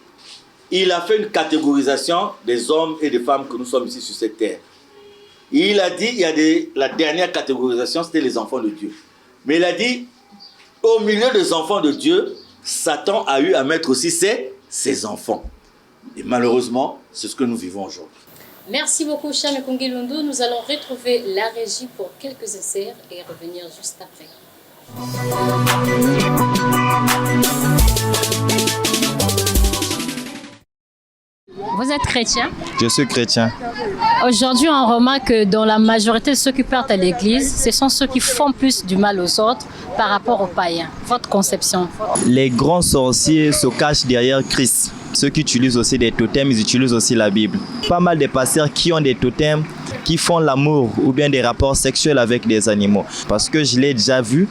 il a fait une catégorisation des hommes et des femmes que nous sommes ici sur cette terre. Il a dit, la dernière catégorisation, c'était les enfants de Dieu. Mais il a dit, au milieu des enfants de Dieu, Satan a eu à mettre aussi ses enfants. Et malheureusement, c'est ce que nous vivons aujourd'hui. Merci beaucoup, Cham Ekongilundu. Nous allons retrouver la régie pour quelques inserts et revenir juste après. Vous êtes chrétien? Je suis chrétien. Aujourd'hui, on remarque que dans la majorité de ceux qui partent à l'église, ce sont ceux qui font plus du mal aux autres par rapport aux païens. Votre conception? Les grands sorciers se cachent derrière Christ. Ceux qui utilisent aussi des totems, ils utilisent aussi la Bible. Pas mal de pasteurs qui ont des totems, qui font l'amour ou bien des rapports sexuels avec des animaux. Parce que je l'ai déjà vu,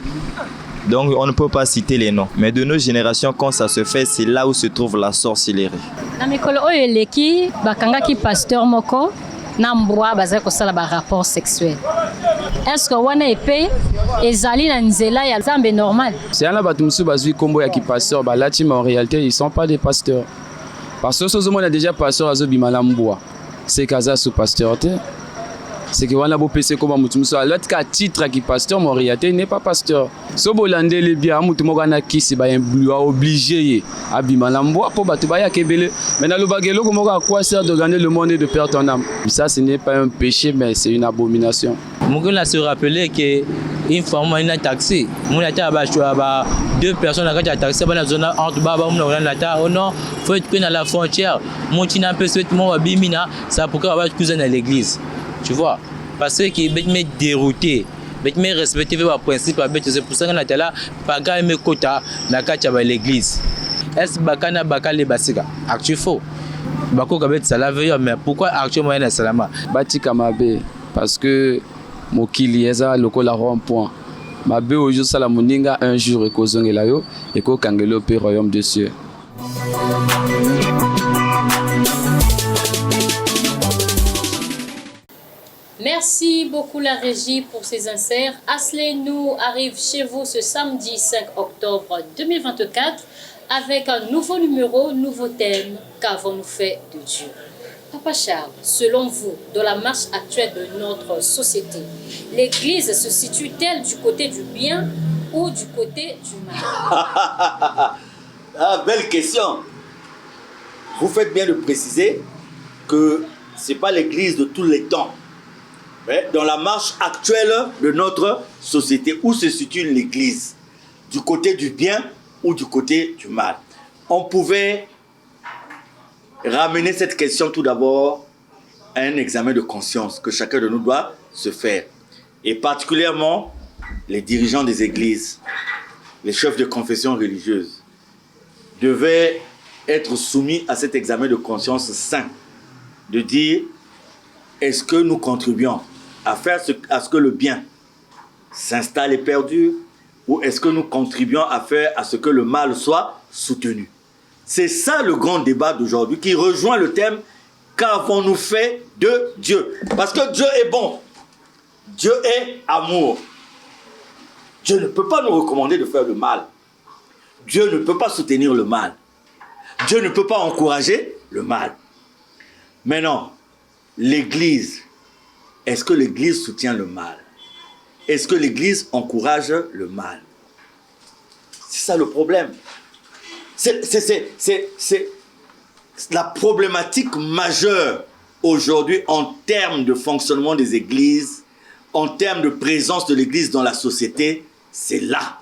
donc on ne peut pas citer les noms. Mais de nos générations, quand ça se fait, c'est là où se trouve la sorcellerie. Na mikolo oyo eleki bakangaki pasteur moko Nambwa bazali kosala ba rapport sexuel. Est-ce que wana epé ezali na nzela ya Nzambe normal? C'est un bato musu bazui kombo ya ki pasteur ba lati mais en réalité ils sont pas des pasteurs. Parce que ce monde a déjà pasteur azo bimala mbwa. C'est kaza sous pasteur te. C'est que wana bo pese ko ba mutu musu l'autre ka titre qui pasteur mais en réalité il n'est pas pasteur. So bolande le bien mutu mo kana kisi ba obligé a bimala mbwa po bato ba ya kebele. Mais na lo bagelo ko mo ka quoi sert de gagner le monde et de perdre ton âme. Ça ce n'est pas un péché mais c'est une abomination. On a se rappeler que une fois on a taxi, on a deux personnes qui ont taxi dans la zone entre baba on non faut être dans la frontière. Mon tina un peu souhaitement bimina ça pour avoir cousin à l'église. Tu vois parce que bête me dérouté. Bête me respecter le principe c'est pour ça qu'on est là pas gagner mes quotas na kacha à l'église. Est-ce bakana bakale basika? Actu faux. Bako kabet ça la veille mais pourquoi actuellement il est salama? Bati kamabe parce que mokili eza lokola rond-point mabe ojo sala moninga un jour ekozongela yo ekokangela pe royaume de cieux. Merci beaucoup la régie pour ces inserts. Aslenou arrive chez vous ce samedi 5 octobre 2024 avec un nouveau numéro, nouveau thème. Qu'avons-nous fait de Dieu? Papa Charles, selon vous, dans la marche actuelle de notre société, l'Église se situe-t-elle du côté du bien ou du côté du mal? Ah, belle question. Vous faites bien de préciser que ce n'est pas l'Église de tous les temps. Mais dans la marche actuelle de notre société, où se situe l'Église? Du côté du bien ou du côté du mal? On pouvait ramener cette question tout d'abord à un examen de conscience que chacun de nous doit se faire. Et particulièrement les dirigeants des églises, les chefs de confession religieuse, devaient être soumis à cet examen de conscience sain, de dire est-ce que nous contribuons à faire à ce que le bien s'installe et perdure, ou est-ce que nous contribuons à faire à ce que le mal soit soutenu? C'est ça le grand débat d'aujourd'hui qui rejoint le thème « Qu'avons-nous fait de Dieu ?» Parce que Dieu est bon. Dieu est amour. Dieu ne peut pas nous recommander de faire le mal. Dieu ne peut pas soutenir le mal. Dieu ne peut pas encourager le mal. Maintenant, l'Église, est-ce que l'Église soutient le mal? Est-ce que l'Église encourage le mal? C'est ça le problème. C'est la problématique majeure aujourd'hui en termes de fonctionnement des églises, en termes de présence de l'église dans la société, c'est là.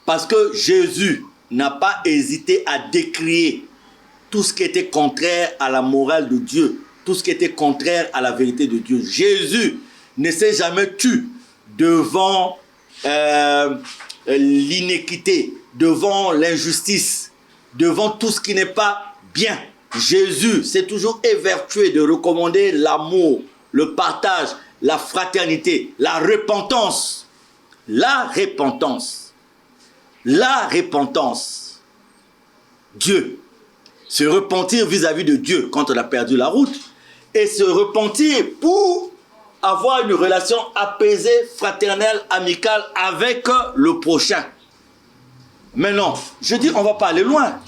Parce que Jésus n'a pas hésité à décrier tout ce qui était contraire à la morale de Dieu, tout ce qui était contraire à la vérité de Dieu. Jésus ne s'est jamais tu devant l'inéquité, devant l'injustice, devant tout ce qui n'est pas bien. Jésus s'est toujours évertué de recommander l'amour, le partage, la fraternité, la repentance. La repentance. La repentance. Dieu. Se repentir vis-à-vis de Dieu quand on a perdu la route et se repentir pour avoir une relation apaisée, fraternelle, amicale avec le prochain. Maintenant, je dis, on ne va pas aller loin.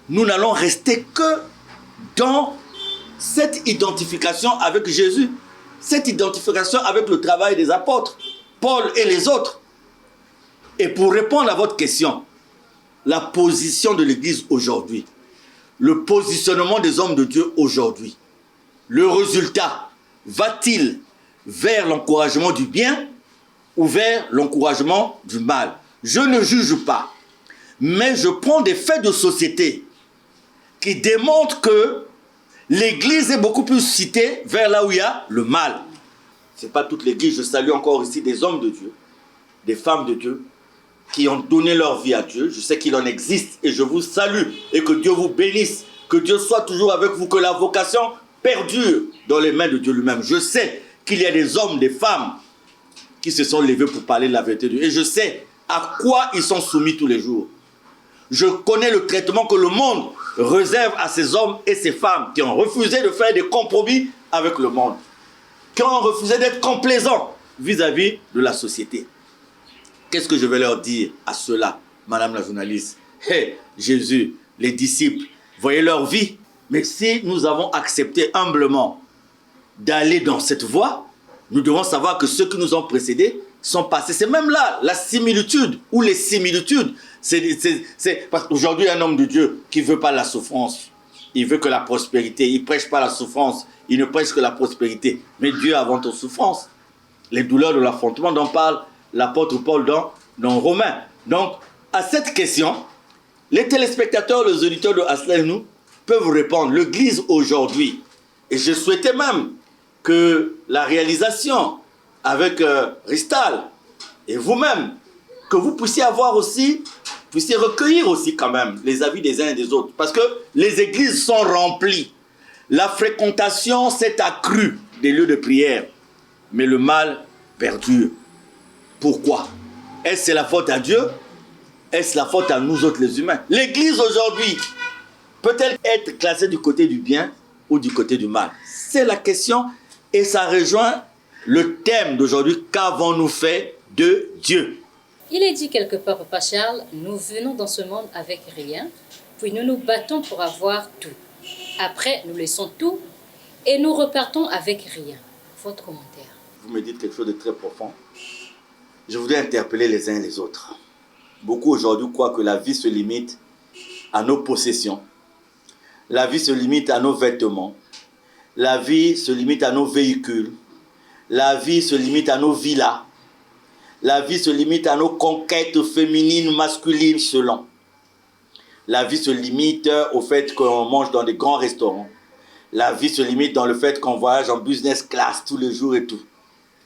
Nous n'allons rester que dans cette identification avec Jésus, cette identification avec le travail des apôtres, Paul et les autres. Et pour répondre à votre question, la position de l'Église aujourd'hui, le positionnement des hommes de Dieu aujourd'hui, le résultat va-t-il vers l'encouragement du bien ou vers l'encouragement du mal? Je ne juge pas, mais je prends des faits de société qui démontrent que l'Église est beaucoup plus citée vers là où il y a le mal. Ce n'est pas toute l'Église, je salue encore ici des hommes de Dieu, des femmes de Dieu, qui ont donné leur vie à Dieu. Je sais qu'il en existe et je vous salue et que Dieu vous bénisse, que Dieu soit toujours avec vous, que la vocation perdure dans les mains de Dieu lui-même. Je sais qu'il y a des hommes, des femmes qui se sont levés pour parler de la vérité de Dieu et je sais à quoi ils sont soumis tous les jours. Je connais le traitement que le monde réserve à ces hommes et ces femmes qui ont refusé de faire des compromis avec le monde, qui ont refusé d'être complaisants vis-à-vis de la société. Qu'est-ce que je vais leur dire à ceux-là, madame la journaliste? Hey, Jésus, les disciples, voyez leur vie. Mais si nous avons accepté humblement d'aller dans cette voie, nous devons savoir que ceux qui nous ont précédés sont passés. C'est même là la similitude ou les similitudes. Parce qu'aujourd'hui, un homme de Dieu qui ne veut pas la souffrance, il veut que la prospérité. Il ne prêche pas la souffrance, il ne prêche que la prospérité. Mais Dieu avant toute souffrance. Les douleurs de l'affrontement dont parle l'apôtre Paul dans Romains. Donc, à cette question, les téléspectateurs, les auditeurs de Aslenu peuvent répondre. L'Église aujourd'hui, et je souhaitais même que la réalisation avec Ristal et vous-même, que vous puissiez recueillir aussi quand même les avis des uns et des autres. Parce que les églises sont remplies. La fréquentation s'est accrue des lieux de prière. Mais le mal perdure. Pourquoi? Est-ce la faute à Dieu? Est-ce la faute à nous autres les humains? L'église aujourd'hui peut-elle être classée du côté du bien ou du côté du mal? C'est la question et ça rejoint le thème d'aujourd'hui. Qu'avons-nous fait de Dieu? Il est dit quelque part, Papa Charles, nous venons dans ce monde avec rien, puis nous nous battons pour avoir tout. Après, nous laissons tout et nous repartons avec rien. Votre commentaire? Vous me dites quelque chose de très profond. Je voudrais interpeller les uns et les autres. Beaucoup aujourd'hui croient que la vie se limite à nos possessions. La vie se limite à nos vêtements. La vie se limite à nos véhicules. La vie se limite à nos villas. La vie se limite à nos conquêtes féminines, masculines, selon. La vie se limite au fait qu'on mange dans des grands restaurants. La vie se limite dans le fait qu'on voyage en business class tous les jours et tout.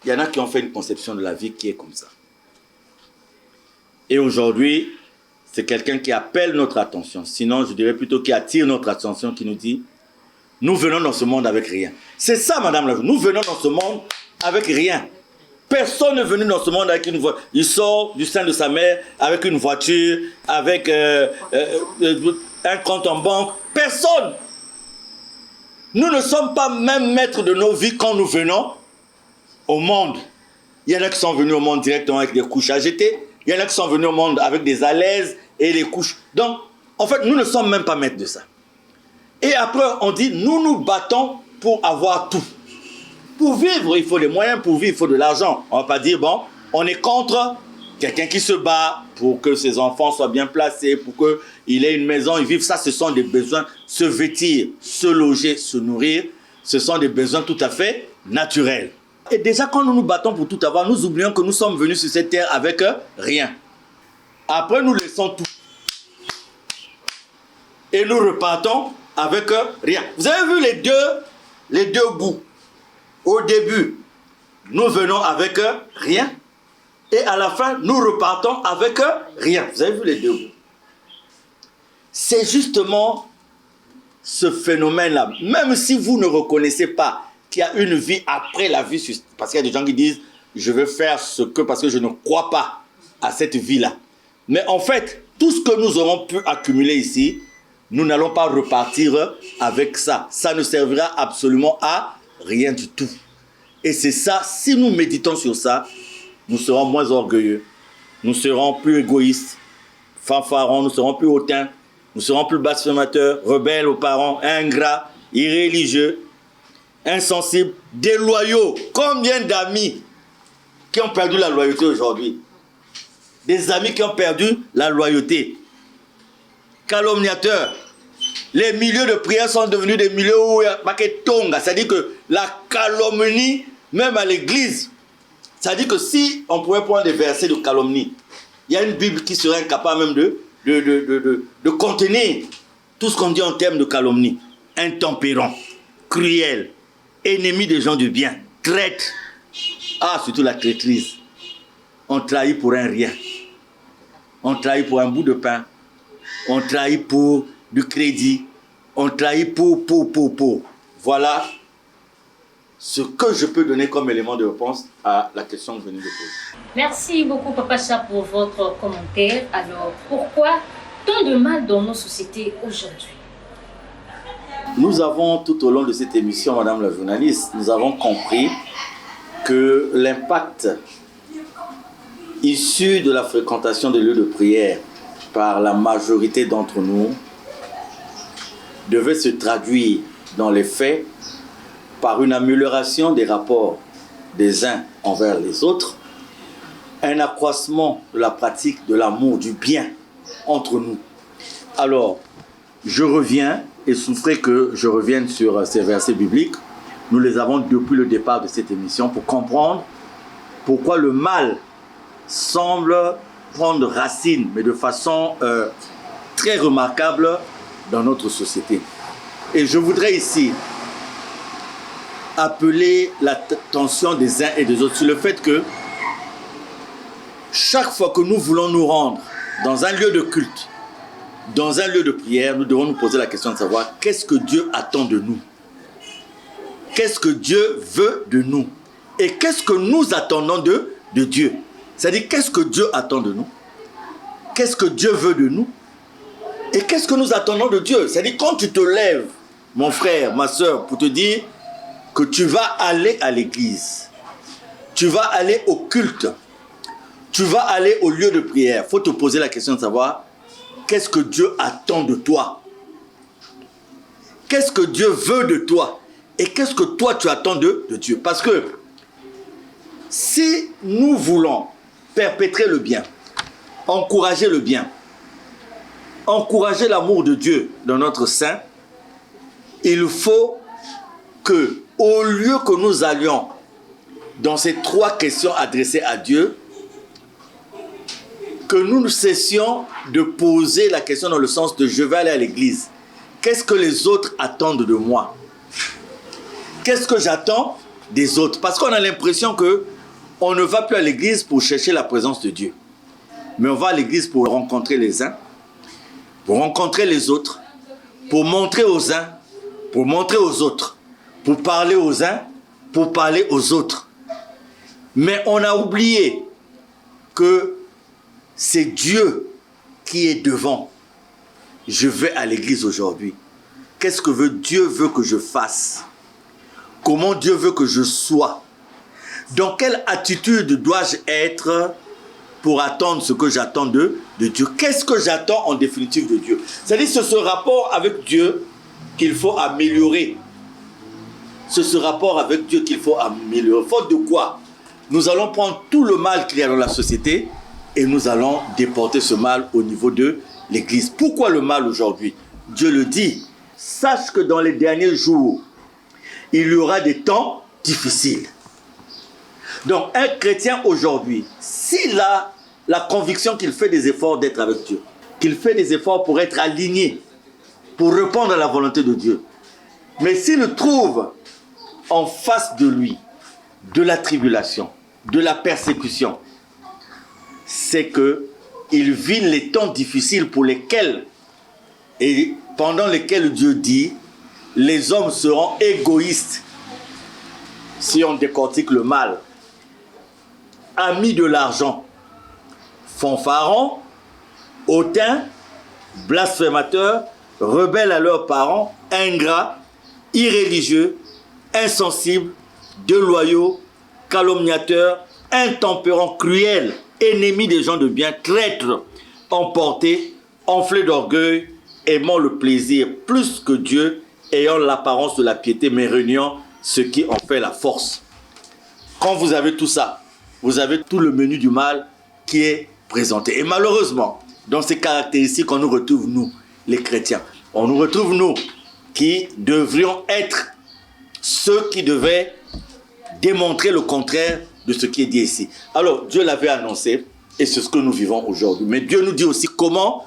Il y en a qui ont fait une conception de la vie qui est comme ça. Et aujourd'hui, c'est quelqu'un qui appelle notre attention. Sinon, je dirais plutôt qui attire notre attention, qui nous dit, nous venons dans ce monde avec rien. C'est ça, madame la journaliste. Nous venons dans ce monde avec rien. Personne n'est venu dans ce monde avec une voiture. Il sort du sein de sa mère avec une voiture, avec un compte en banque. Personne. Nous ne sommes pas même maîtres de nos vies quand nous venons au monde. Il y en a qui sont venus au monde directement avec des couches à jeter. Il y en a qui sont venus au monde avec des alaises et les couches. Donc, en fait, nous ne sommes même pas maîtres de ça. Et après, on dit, nous nous battons pour avoir tout. Pour vivre, il faut des moyens. Pour vivre, il faut de l'argent. On ne va pas dire, bon, on est contre quelqu'un qui se bat pour que ses enfants soient bien placés, pour qu'il ait une maison, il vive. Ça, ce sont des besoins. Se vêtir, se loger, se nourrir, ce sont des besoins tout à fait naturels. Et déjà, quand nous nous battons pour tout avoir, nous oublions que nous sommes venus sur cette terre avec rien. Après, nous laissons tout. Et nous repartons avec rien. Vous avez vu les deux bouts. Au début, nous venons avec rien. Et à la fin, nous repartons avec rien. Vous avez vu les deux bouts. C'est justement ce phénomène-là. Même si vous ne reconnaissez pas qu'il y a une vie après la vie, parce qu'il y a des gens qui disent, je veux faire ce que, parce que je ne crois pas à cette vie-là. Mais en fait, tout ce que nous aurons pu accumuler ici, nous n'allons pas repartir avec ça. Ça ne servira absolument à rien du tout. Et c'est ça, si nous méditons sur ça, nous serons moins orgueilleux, nous serons plus égoïstes, fanfarons, nous serons plus hautains, nous serons plus blasphémateurs, rebelles aux parents, ingrats, irréligieux, insensibles, déloyaux. Combien d'amis qui ont perdu la loyauté aujourd'hui? Des amis qui ont perdu la loyauté. Calomniateurs. Les milieux de prière sont devenus des milieux où il y a pas que tonga. C'est-à-dire que la calomnie, même à l'église, c'est-à-dire que si on pouvait prendre des versets de calomnie, il y a une Bible qui serait incapable même de contenir tout ce qu'on dit en termes de calomnie. Intempérant, cruel, ennemi des gens du bien, traître. Ah, surtout la traîtrise. On trahit pour un rien. On trahit pour un bout de pain. On trahit pour du crédit. On trahit pour. Voilà ce que je peux donner comme élément de réponse à la question que vous venez de poser. Merci beaucoup, Papa Charles, pour votre commentaire. Alors, pourquoi tant de mal dans nos sociétés aujourd'hui? Nous avons, tout au long de cette émission, Madame la journaliste, nous avons compris que l'impact issu de la fréquentation des lieux de prière par la majorité d'entre nous devait se traduire dans les faits par une amélioration des rapports des uns envers les autres, un accroissement de la pratique de l'amour, du bien entre nous. Alors, je reviens, et souffrez que je revienne sur ces versets bibliques. Nous les avons depuis le départ de cette émission pour comprendre pourquoi le mal semble prendre racine, mais de façon très remarquable dans notre société. Et je voudrais ici appeler l'attention des uns et des autres sur le fait que chaque fois que nous voulons nous rendre dans un lieu de culte, dans un lieu de prière, nous devons nous poser la question de savoir qu'est-ce que Dieu attend de nous. Qu'est-ce que Dieu veut de nous? Et qu'est-ce que nous attendons de Dieu? C'est-à-dire, qu'est-ce que Dieu attend de nous? Qu'est-ce que Dieu veut de nous? Et qu'est-ce que nous attendons de Dieu? C'est-à-dire, quand tu te lèves, mon frère, ma soeur, pour te dire que tu vas aller à l'église, tu vas aller au culte, tu vas aller au lieu de prière, il faut te poser la question de savoir qu'est-ce que Dieu attend de toi? Qu'est-ce que Dieu veut de toi? Et qu'est-ce que toi tu attends de Dieu? Parce que si nous voulons perpétrer le bien, encourager le bien, encourager l'amour de Dieu dans notre sein, il faut que, au lieu que nous allions dans ces trois questions adressées à Dieu, que nous cessions de poser la question dans le sens de je vais aller à l'église. Qu'est-ce que les autres attendent de moi? Qu'est-ce que j'attends des autres? Parce qu'on a l'impression que on ne va plus à l'église pour chercher la présence de Dieu. Mais on va à l'église pour rencontrer les uns, pour rencontrer les autres, pour montrer aux uns, pour montrer aux autres, pour parler aux uns, pour parler aux autres. Mais on a oublié que c'est Dieu qui est devant. Je vais à l'église aujourd'hui. Qu'est-ce que Dieu veut que je fasse? Comment Dieu veut que je sois? Dans quelle attitude dois-je être pour attendre ce que j'attends de Dieu? Qu'est-ce que j'attends en définitive de Dieu? C'est-à-dire c'est ce rapport avec Dieu qu'il faut améliorer. C'est ce rapport avec Dieu qu'il faut améliorer. Faute de quoi? Nous allons prendre tout le mal qu'il y a dans la société et nous allons déporter ce mal au niveau de l'Église. Pourquoi le mal aujourd'hui? Dieu le dit. Sache que dans les derniers jours, il y aura des temps difficiles. Donc, un chrétien aujourd'hui, s'il a la conviction qu'il fait des efforts d'être avec Dieu, qu'il fait des efforts pour être aligné, pour répondre à la volonté de Dieu, mais s'il trouve en face de lui de la tribulation, de la persécution, c'est qu'il vit les temps difficiles pour lesquels, et pendant lesquels Dieu dit, les hommes seront égoïstes si on décortique le mal, amis de l'argent, fanfarons, hautains, blasphémateurs, rebelles à leurs parents, ingrats, irréligieux, insensibles, déloyaux, calomniateurs, intempérants, cruels, ennemis des gens de bien, traîtres, emportés, enflés d'orgueil, aimant le plaisir plus que Dieu, ayant l'apparence de la piété, mais réuniant ce qui en fait la force. Quand vous avez tout ça, vous avez tout le menu du mal qui est présenté. Et malheureusement, dans ces caractéristiques, on nous retrouve, nous, les chrétiens. On nous retrouve, nous, qui devrions être ceux qui devaient démontrer le contraire de ce qui est dit ici. Alors, Dieu l'avait annoncé, et c'est ce que nous vivons aujourd'hui. Mais Dieu nous dit aussi comment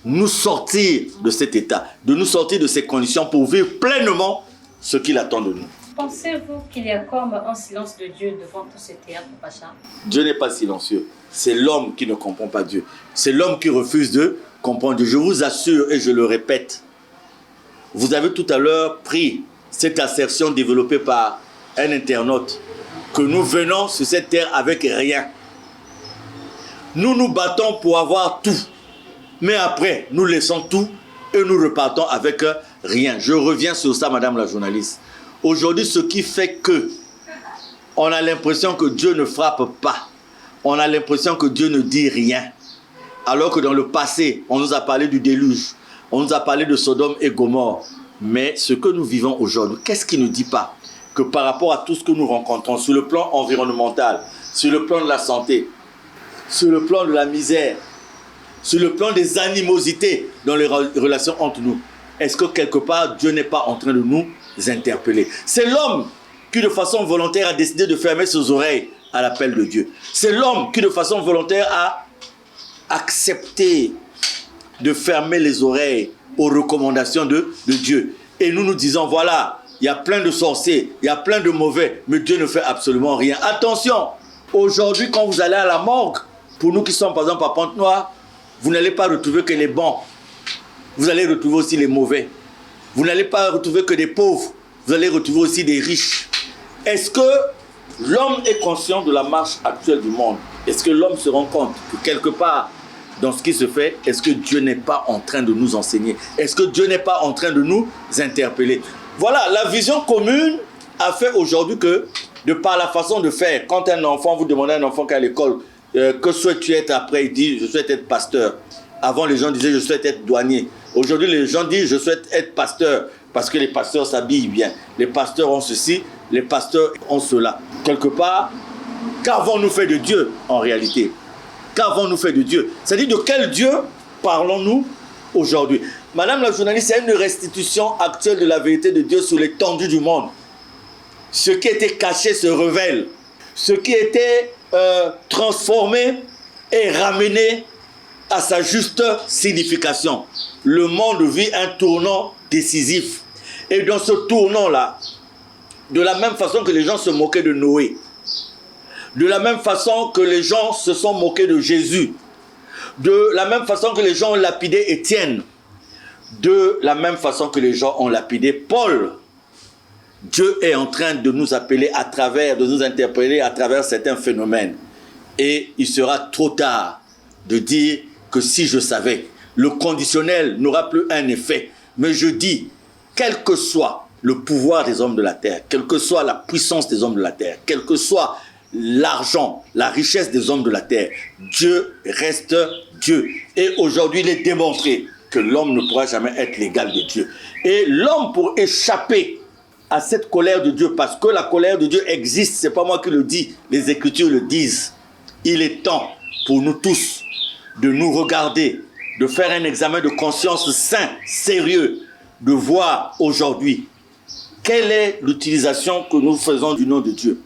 nous sortir de cet état, de nous sortir de ces conditions pour vivre pleinement ce qu'il attend de nous. Pensez-vous qu'il y a comme un silence de Dieu devant tout ce théâtre, Pacha? Dieu n'est pas silencieux. C'est l'homme qui ne comprend pas Dieu. C'est l'homme qui refuse de comprendre Dieu. Je vous assure, et je le répète, vous avez tout à l'heure pris cette assertion développée par un internaute, que nous venons sur cette terre avec rien. Nous nous battons pour avoir tout. Mais après, nous laissons tout et nous repartons avec rien. Je reviens sur ça, madame la journaliste. Aujourd'hui, ce qui fait que on a l'impression que Dieu ne frappe pas. On a l'impression que Dieu ne dit rien. Alors que dans le passé, on nous a parlé du déluge. On nous a parlé de Sodome et Gomorrhe. Mais ce que nous vivons aujourd'hui, qu'est-ce qui ne dit pas que par rapport à tout ce que nous rencontrons sur le plan environnemental, sur le plan de la santé, sur le plan de la misère, sur le plan des animosités dans les relations entre nous, est-ce que quelque part Dieu n'est pas en train de nous interpeller? C'est l'homme qui de façon volontaire a décidé de fermer ses oreilles à l'appel de Dieu. C'est l'homme qui de façon volontaire a accepté de fermer les oreilles aux recommandations de Dieu. Et nous nous disons, voilà, il y a plein de sorciers, il y a plein de mauvais, mais Dieu ne fait absolument rien. Attention, aujourd'hui quand vous allez à la morgue, pour nous qui sommes par exemple à Pointe-Noire, vous n'allez pas retrouver que les bons. Vous allez retrouver aussi les mauvais. Vous n'allez pas retrouver que des pauvres. Vous allez retrouver aussi des riches. Est-ce que l'homme est conscient de la marche actuelle du monde? Est-ce que l'homme se rend compte que quelque part, dans ce qui se fait, est-ce que Dieu n'est pas en train de nous enseigner? Est-ce que Dieu n'est pas en train de nous interpeller? Voilà, la vision commune a fait aujourd'hui que, de par la façon de faire, quand un enfant, vous demandez à un enfant qui est à l'école, que souhaites-tu être après? Il dit, je souhaite être pasteur. Avant, les gens disaient, je souhaite être douanier. Aujourd'hui, les gens disent, je souhaite être pasteur, parce que les pasteurs s'habillent bien. Les pasteurs ont ceci, les pasteurs ont cela. Quelque part, qu'avons-nous fait de Dieu en réalité? Qu'avons-nous fait de Dieu? C'est-à-dire, de quel Dieu parlons-nous aujourd'hui? Madame la journaliste, c'est une restitution actuelle de la vérité de Dieu sur l'étendue du monde. Ce qui était caché se révèle. Ce qui était transformé et ramené à sa juste signification. Le monde vit un tournant décisif. Et dans ce tournant-là, de la même façon que les gens se moquaient de Noé, de la même façon que les gens se sont moqués de Jésus, de la même façon que les gens ont lapidé Étienne, de la même façon que les gens ont lapidé Paul, Dieu est en train de nous appeler à travers, de nous interpeller à travers certains phénomènes. Et il sera trop tard de dire que si je savais, le conditionnel n'aura plus un effet. Mais je dis, quel que soit le pouvoir des hommes de la terre, quelle que soit la puissance des hommes de la terre, quel que soit l'argent, la richesse des hommes de la terre, Dieu reste Dieu. Et aujourd'hui, il est démontré que l'homme ne pourra jamais être l'égal de Dieu. Et l'homme, pour échapper à cette colère de Dieu, parce que la colère de Dieu existe, c'est pas moi qui le dis, les Écritures le disent. Il est temps pour nous tous de nous regarder, de faire un examen de conscience sain, sérieux, de voir aujourd'hui quelle est l'utilisation que nous faisons du nom de Dieu.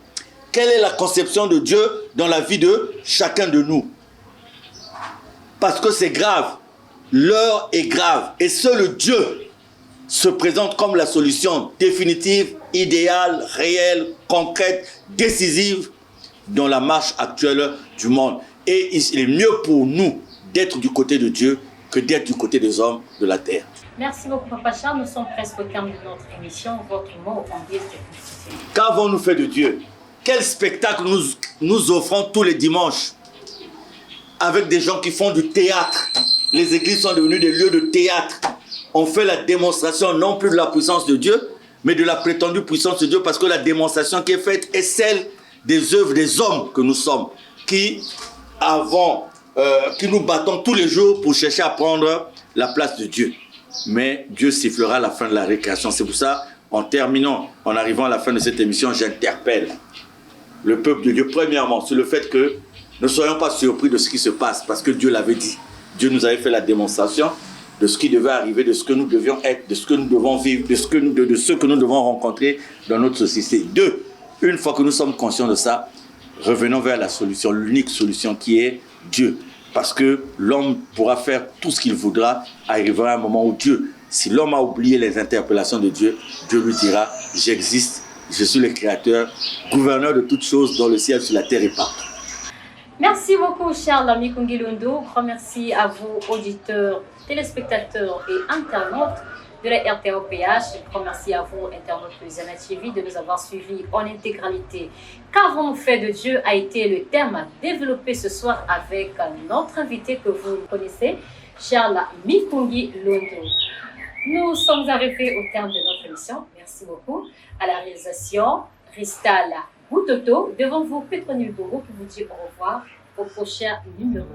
Quelle est la conception de Dieu dans la vie de chacun de nous? Parce que c'est grave. L'heure est grave. Et seul Dieu se présente comme la solution définitive, idéale, réelle, concrète, décisive dans la marche actuelle du monde. Et il est mieux pour nous d'être du côté de Dieu que d'être du côté des hommes de la terre. Merci beaucoup, Papa Charles. Nous sommes presque au terme de notre émission. Votre mot en guise de conclusion. Qu'avons-nous fait de Dieu? Quel spectacle nous offrons tous les dimanches avec des gens qui font du théâtre. Les églises sont devenues des lieux de théâtre. On fait la démonstration non plus de la puissance de Dieu, mais de la prétendue puissance de Dieu, parce que la démonstration qui est faite est celle des œuvres des hommes que nous sommes, qui nous battons tous les jours pour chercher à prendre la place de Dieu. Mais Dieu sifflera la fin de la récréation. C'est pour ça, en terminant, en arrivant à la fin de cette émission, j'interpelle le peuple de Dieu, premièrement, sur le fait que ne soyons pas surpris de ce qui se passe, parce que Dieu l'avait dit. Dieu nous avait fait la démonstration de ce qui devait arriver, de ce que nous devions être, de ce que nous devons vivre, de ce que nous devons rencontrer dans notre société. Deux, une fois que nous sommes conscients de ça, revenons vers la solution, l'unique solution qui est Dieu. Parce que l'homme pourra faire tout ce qu'il voudra, arrivera un moment où Dieu, si l'homme a oublié les interpellations de Dieu, Dieu lui dira, j'existe, je suis le créateur, gouverneur de toutes choses dans le ciel, sur la terre et partout. Merci beaucoup, Charles Mikungi Londo. Grand merci à vous, auditeurs, téléspectateurs et internautes de la RTOPH. Grand merci à vous, internautes de Zana TV, de nous avoir suivis en intégralité. Qu'avons-nous fait de Dieu a été le terme à développer ce soir avec notre invité que vous connaissez, Charles Mikungi Londo. Nous sommes arrivés au terme de notre émission. Merci beaucoup. À la réalisation, Ristal Boutoto. Devant vous, Petronil Bogo qui vous dit au revoir au prochain numéro.